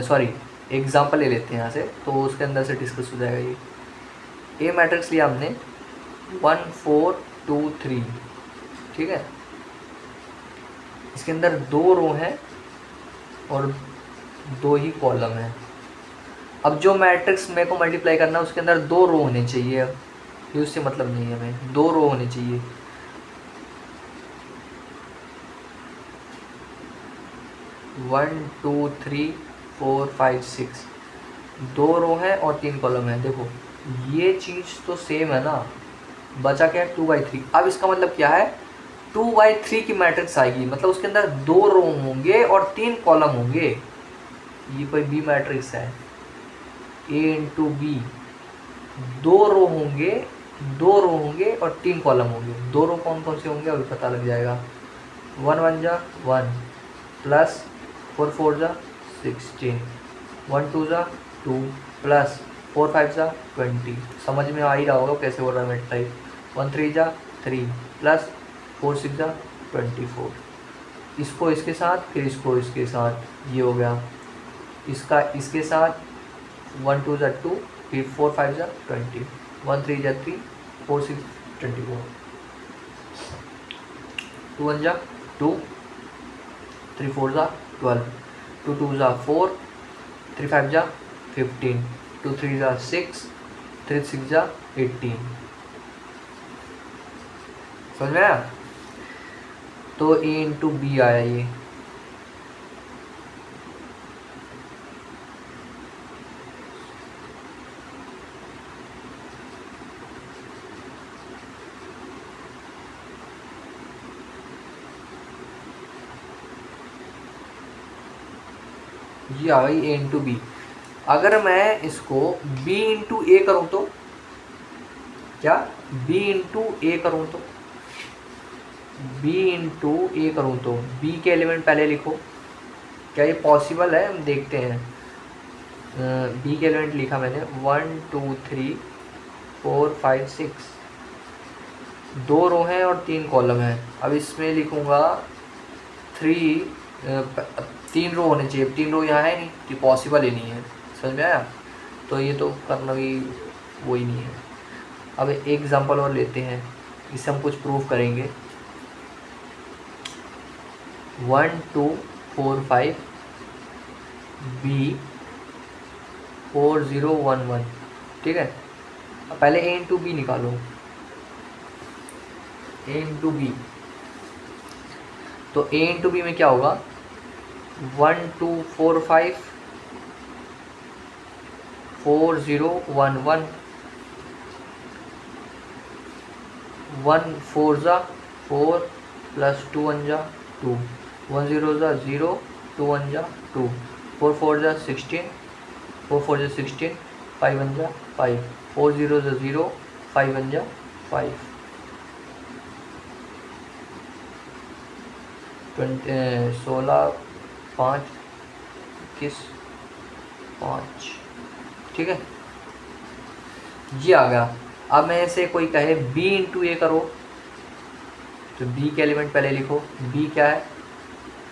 सॉरी एग्जाम्पल ले लेते हैं यहाँ से, तो उसके अंदर से डिस्कस हो जाएगा। ये A मैट्रिक्स लिया हमने 1 4 2 3, ठीक है। इसके अंदर 2 रो हैं और 2 ही कॉलम हैं। अब जो मैट्रिक्स मेरे को मल्टीप्लाई करना है उसके अंदर 2 रो होने चाहिए, ये उससे मतलब नहीं है, हमें 2 रो होने चाहिए। One two three four five six, 2 रो हैं और 3 कॉलम हैं। देखो ये चीज़ तो सेम है ना, बचा क्या है 2/3। अब इसका मतलब क्या है, 2/3 की मैट्रिक्स आएगी, मतलब उसके अंदर 2 रो होंगे और 3 कॉलम होंगे। ये कोई बी मैट्रिक्स है, A इंटू बी, 2 रो होंगे, 2 रो होंगे और 3 कॉलम होंगे। 2 रो कौन कौन से होंगे अभी पता लग जाएगा। 1 1 जा 1 प्लस 4 4 जा 16, 1 2 जा 2 प्लस 4 5 जा 20। समझ में आ ही रहा होगा कैसे हो रहा है मेट टाइप। 1 3 जा 3 प्लस 4 6 जा 24, इसको इसके साथ फिर इसको इसके साथ, ये हो गया। इसका इसके साथ 1 2 जा 2 फिर 4 5 जा 20, 1 3 जा 3 4 6 24, 2 1 जा 2, 3 4 जा 12, 2 2 जा 4, 3 5 जा 15, 2 3 जा 6, 3 6 जा 18। समझ में आया, तो A इंटू बी आया ये आ गई A इंटू बी। अगर मैं इसको B इंटू ए करूँ तो क्या, B इंटू ए करूँ तो, B इंटू ए करूँ तो B के एलिमेंट पहले लिखो, क्या ये पॉसिबल है, हम देखते हैं। B के एलिमेंट लिखा मैंने 1 2 3 4 5 6, 2 रो हैं और 3 कॉलम हैं। अब इसमें लिखूँगा 3 रो होने चाहिए, 3 रो यहाँ है नहीं, ये पॉसिबल ही नहीं है। समझ में आया, तो ये तो करना भी वो ही नहीं है। अब एक एग्जांपल और लेते हैं, इससे हम कुछ प्रूफ करेंगे। 1 2 4 5 B 4 0 1 1, ठीक है। अब पहले A इंटू बी निकालो, A इंटू बी, तो A इंटू बी में क्या होगा, 1 2 4 5 4 0 1 1, 1 4 जा 4 प्लस 2 1 जा 2, 1 0 जा 0, 2 1 जा 2, 4 4 जा 16, 4 4 जा 16, 5 1 जा 5, 4 0 जा 0, 5 1 जा 5, 16 5 21 5, ठीक है। ये आ गया। अब मैं से कोई कहे B इंटू ए करो, तो B के एलिमेंट पहले लिखो। B क्या है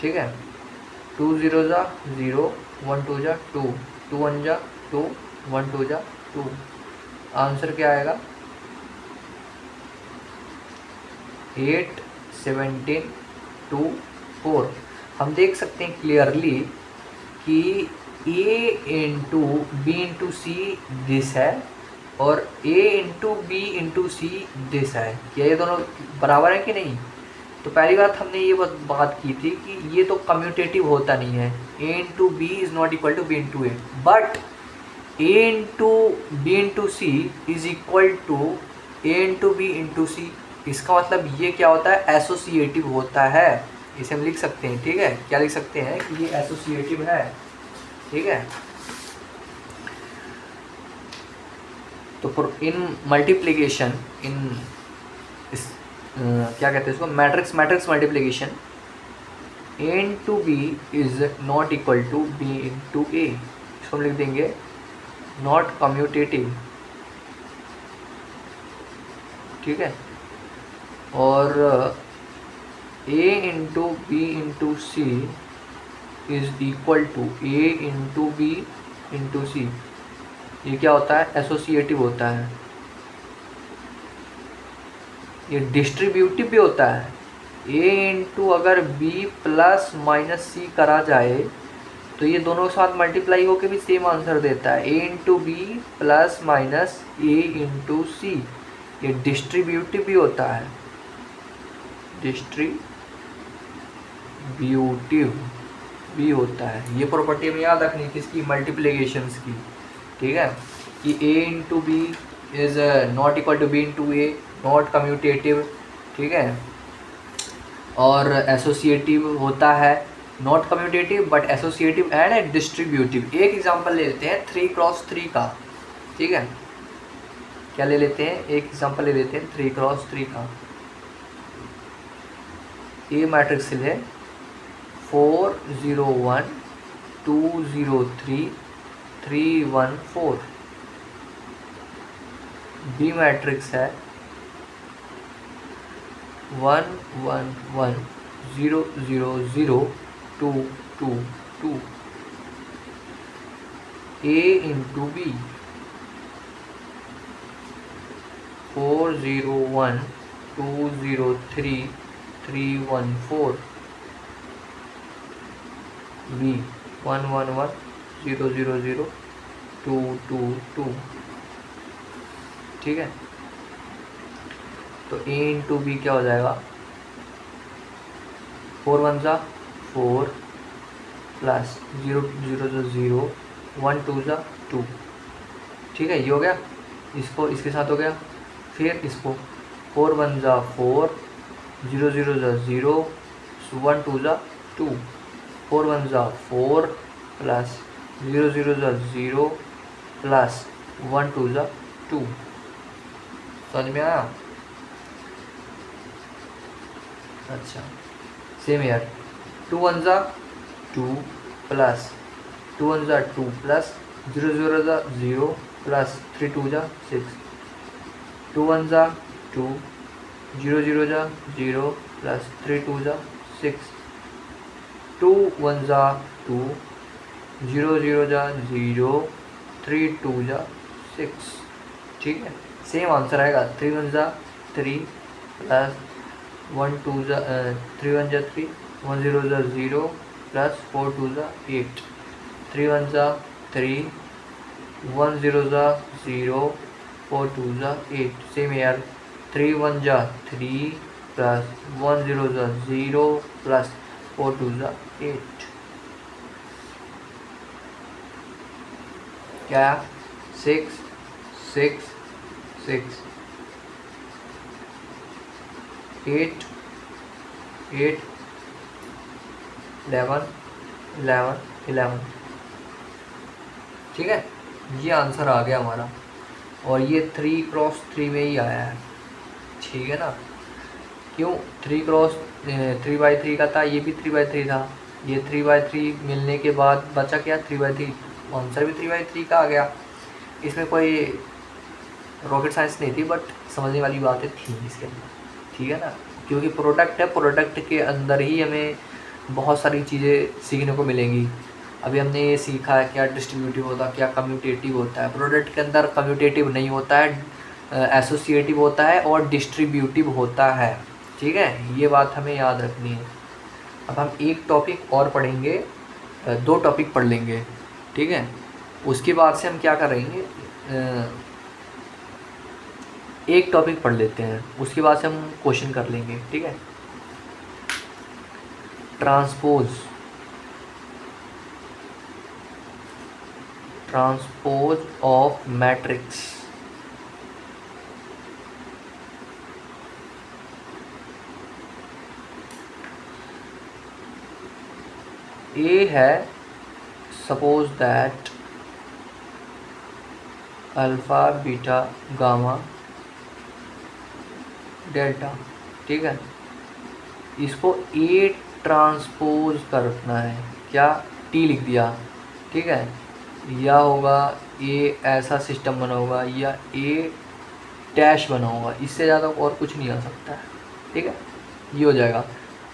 ठीक है। 2 0 जा 0, 1 2 जा 2, 2 1 जा 2, 1 2 जा 2। आंसर क्या आएगा? 8 17 2 4। हम देख सकते हैं क्लियरली कि A into B into C this है और A into B into C this है। क्या ये दोनों बराबर है कि नहीं? तो पहली बात हमने ये बात की थी कि ये तो कम्यूटेटिव होता नहीं है। A into B is not equal to B into A, but A into B into C is equal to A into B into C. इसका मतलब ये क्या होता है? एसोसिएटिव होता है। इसे हम लिख सकते हैं, ठीक है। क्या लिख सकते हैं कि ये एसोसिएटिव है, ठीक है। तो इन मल्टीप्लिकेशन, इन इस क्या कहते हैं इसको, matrix multiplication, A into B is not equal to B into A. इसको हम लिख देंगे नॉट कम्यूटेटिव, ठीक है। और A into B into C is equal to A into B into C. ये क्या होता है? एसोसिएटिव होता है। ये डिस्ट्रीब्यूटिव भी होता है। A इंटू अगर B प्लस माइनस सी करा जाए तो ये दोनों के साथ मल्टीप्लाई होकर भी सेम आंसर देता है। A into B plus minus A into C. ये डिस्ट्रीब्यूटिव भी होता है, डिस्ट्रीब्यूटिव भी होता है। ये प्रॉपर्टी हमें याद रखनी है किसकी? मल्टीप्लिकेशंस की, ठीक है। कि A into B is not equal to B into A, not commutative, ठीक है। और एसोसिएटिव होता है, not commutative but associative and distributive. एक एग्जांपल ले लेते हैं 3x3 का, ठीक है। क्या ले लेते हैं? एक एग्जांपल ले लेते हैं 3x3 का। ए मैट्रिक्स है 4 0 1 2 0 3 3 1 4। बी मैट्रिक्स है 1 1 1 0 0 0 2 2 2। A into B 4 0 1 2 0 3 3 1 4। B 1 1 1 0 0 0 2 2 2, ठीक है। तो A इंटू बी क्या हो जाएगा? 4 1 जा 4 प्लस 0 0 0 1 2 जा 2, ठीक है। ये हो गया, इसको इसके साथ हो गया। फिर इसको 4 1 जा 4 0 0 जा 0 1 2 जा 2, 4 1 जा 4 प्लस 0 0 जा 0 प्लस 1 2 जा 2। समझ में आया? अच्छा, सेम यार 2 1 जा 2 प्लस 2 1 जा 2 प्लस 0 0 जा 0 प्लस 3 2 जा 6। 2 1 जा 2 0 0 जा 0 प्लस 3 2 जा 6। 2 1 जा 2 0 0 जा 0 3 2 जा 6, ठीक है। सेम आंसर आएगा 3 1 जा 3 प्लस 1 2 जा 3 1 जा 3 1 0 जा 0 प्लस 4 2 जा 8। 3 1 जा 3 1 0 जा 0 4 2 जा 8। सेम यार 3 1 जा 3 प्लस 1 0 जा 0 प्लस 4 2 जा 8। क्या? 6 6 6 8 8 11 11 11, ठीक है। ये आंसर आ गया हमारा और ये 3x3 में ही आया है, ठीक है ना। क्यों? 3x3 का था, ये भी 3x3 था। ये 3x3 मिलने के बाद बचा क्या? 3x3। आंसर भी 3x3 का आ गया। इसमें कोई रॉकेट साइंस नहीं थी, बट समझने वाली बातें थी इसके अंदर, ठीक है ना। क्योंकि प्रोडक्ट है, प्रोडक्ट के अंदर ही हमें बहुत सारी चीज़ें सीखने को मिलेंगी। अभी हमने ये सीखा है क्या डिस्ट्रीब्यूटिव होता है, क्या कम्यूटेटिव होता है। प्रोडक्ट के अंदर कम्यूटेटिव नहीं होता है, एसोसिएटिव होता है और डिस्ट्रीब्यूटिव होता है। ठीक है, ये बात हमें याद रखनी है। अब हम एक टॉपिक और पढ़ेंगे, 2 टॉपिक पढ़ लेंगे, ठीक है। उसके बाद से हम क्या करेंगे, एक टॉपिक पढ़ लेते हैं, उसके बाद से हम क्वेश्चन कर लेंगे, ठीक है। Transpose of matrix. ए है, suppose that alpha beta gamma delta, ठीक है। इसको ए ट्रांसपोज करना है, क्या, टी लिख दिया, ठीक है। या होगा ए ऐसा सिस्टम बना होगा या ए डैश बना होगा, इससे ज़्यादा और कुछ नहीं आ सकता है, ठीक है। ये हो जाएगा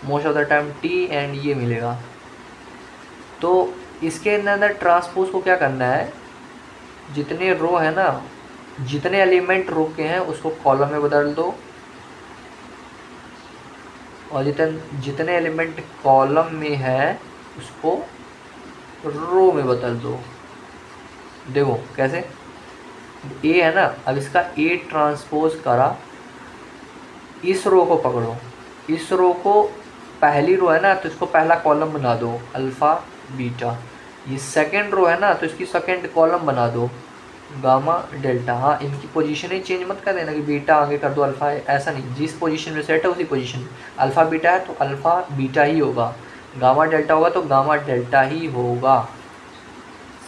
most of the time T and ये मिलेगा। तो इसके अंदर ट्रांसपोज को क्या करना है, जितने रो है ना, जितने एलिमेंट रो के हैं उसको कॉलम में बदल दो, और जितने एलिमेंट कॉलम में है उसको रो में बदल दो। देखो कैसे, ए है ना, अब इसका ए ट्रांसपोज करा, इस रो को पकड़ो, इस रो को, पहली रो है ना तो इसको पहला कॉलम बना दो अल्फ़ा बीटा, ये सेकंड रो है ना तो इसकी सेकंड कॉलम बना दो गामा डेल्टा। हाँ, इनकी पोजीशन ही चेंज मत कर देना कि बीटा आगे कर दो अल्फ़ा है, ऐसा नहीं, जिस पोजीशन में सेट है उसी पोजीशन। अल्फ़ा बीटा है तो अल्फ़ा बीटा ही होगा, गामा डेल्टा होगा तो गामा डेल्टा ही होगा।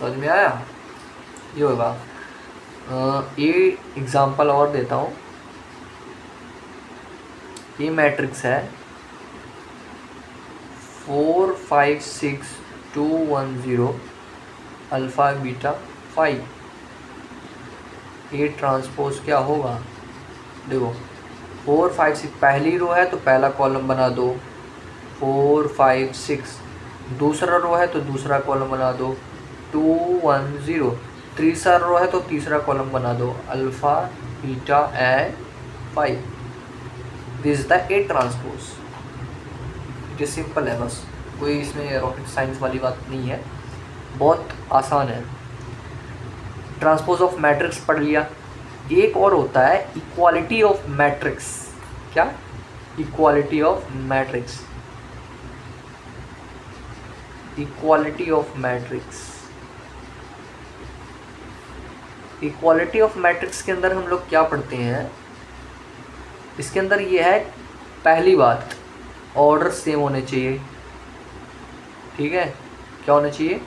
समझ में आया, ये होगा। ये एग्जांपल और देता हूँ, ये मैट्रिक्स है 4 5 6 2 1 0 अल्फ़ा बीटा 5। ए ट्रांसपोज क्या होगा, देखो 4 5 6 पहली रो है तो पहला कॉलम बना दो 4 5 6, दूसरा रो है तो दूसरा कॉलम बना दो 2 1 0, तीसरा रो है तो तीसरा कॉलम बना दो alpha beta and 5। This is the A transpose. It is simple है, बस कोई इसमें रॉकेट साइंस वाली बात नहीं है, बहुत आसान है। ट्रांसपोज ऑफ मैट्रिक्स पढ़ लिया। एक और होता है इक्वालिटी ऑफ मैट्रिक्स। क्या, equality of matrix, equality of matrix. Equality of matrix के अंदर हम लोग क्या पढ़ते हैं, इसके अंदर ये है, पहली बात ऑर्डर सेम होने चाहिए, ठीक है। क्या होना चाहिए,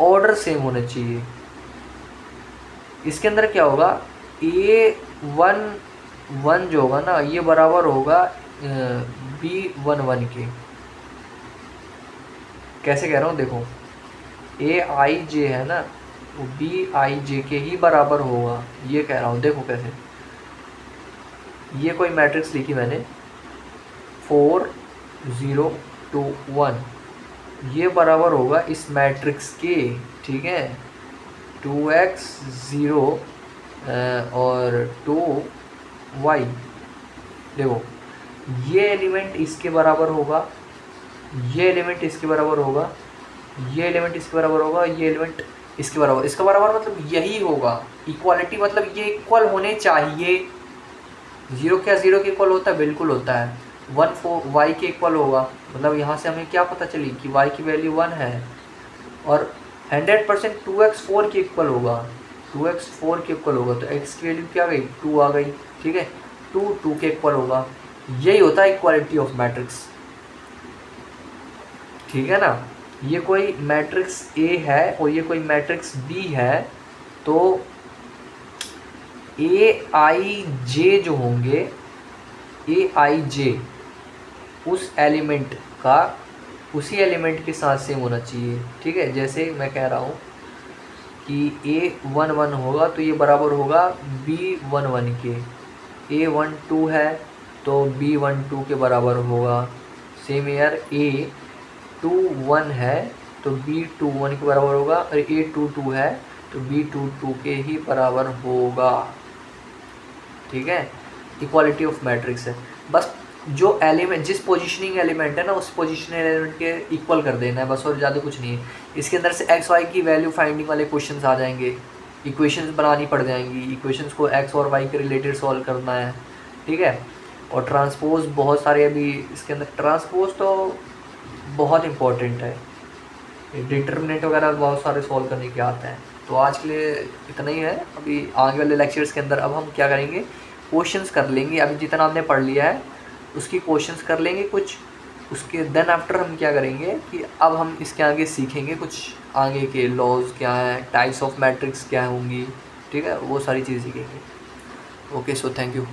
ऑर्डर सेम होना चाहिए। इसके अंदर क्या होगा, A11 जो होगा ना ये बराबर होगा B11 के। कैसे कह रहा हूँ, देखो AIJ है ना वो BIJ के ही बराबर होगा, ये कह रहा हूँ। देखो कैसे, ये कोई मैट्रिक्स लिखी मैंने 4 0 2 1, ये बराबर होगा इस मैट्रिक्स के, ठीक है। 2x 0 और 2y, देखो ये एलिमेंट इसके बराबर होगा, ये एलिमेंट इसके बराबर होगा, ये एलिमेंट इसके बराबर होगा, ये एलिमेंट इसके बराबर, इसका बराबर मतलब यही होगा। इक्वालिटी मतलब ये इक्वल होने चाहिए। 0 क्या 0 के इक्वल होता है, बिल्कुल होता है। 1 4 y के इक्वल होगा, मतलब यहाँ से हमें क्या पता चली कि y की वैल्यू 1 है, और 100% 2x 4 के इक्वल होगा, 2x 4 के इक्वल होगा, तो x की वैल्यू क्या आ गई, 2 आ गई, ठीक है। 2 2 के इक्वल होगा, यही होता है इक्वालिटी ऑफ मैट्रिक्स, ठीक है ना। ये कोई मैट्रिक्स A है और ये कोई मैट्रिक्स B है, तो AIJ जो होंगे, AIJ उस एलिमेंट का उसी एलिमेंट के साथ सेम होना चाहिए, ठीक है। जैसे मैं कह रहा हूँ कि A11 होगा तो ये बराबर होगा B11 के, A12 है तो B12 के बराबर होगा। सेम ईयर A21 है तो B21 के बराबर होगा, और A22 है तो B22 के ही बराबर होगा। ठीक है, इक्वालिटी ऑफ मैट्रिक्स है। बस जो एलिमेंट, जिस पोजिशनिंग एलिमेंट है ना, उस पोजिशनिंग एलिमेंट के इक्वल कर देना है बस, और ज़्यादा कुछ नहीं है। इसके अंदर से एक्स वाई की वैल्यू फाइंडिंग वाले क्वेश्चंस आ जाएंगे, इक्वेशंस बनानी पड़ जाएंगी, इक्वेशंस को एक्स और वाई के रिलेटेड सॉल्व करना है। ठीक है, और ट्रांसपोज बहुत सारे, अभी इसके अंदर ट्रांसपोज तो बहुत इंपॉर्टेंट है, डिटर्मिनेंट वगैरह बहुत सारे सॉल्व करने के आते हैं। तो आज के लिए इतना ही है। अभी आगे वाले लेक्चर्स के अंदर अब हम क्या करेंगे, क्वेश्चंस कर लेंगे। अभी जितना आपने पढ़ लिया है उसकी क्वेश्चंस कर लेंगे कुछ, उसके देन आफ्टर हम क्या करेंगे कि अब हम इसके आगे सीखेंगे कुछ आगे के लॉज क्या हैं, टाइप्स ऑफ मैट्रिक्स क्या होंगी। ठीक है, वो सारी चीज़ सीखेंगे। Okay, so thank you.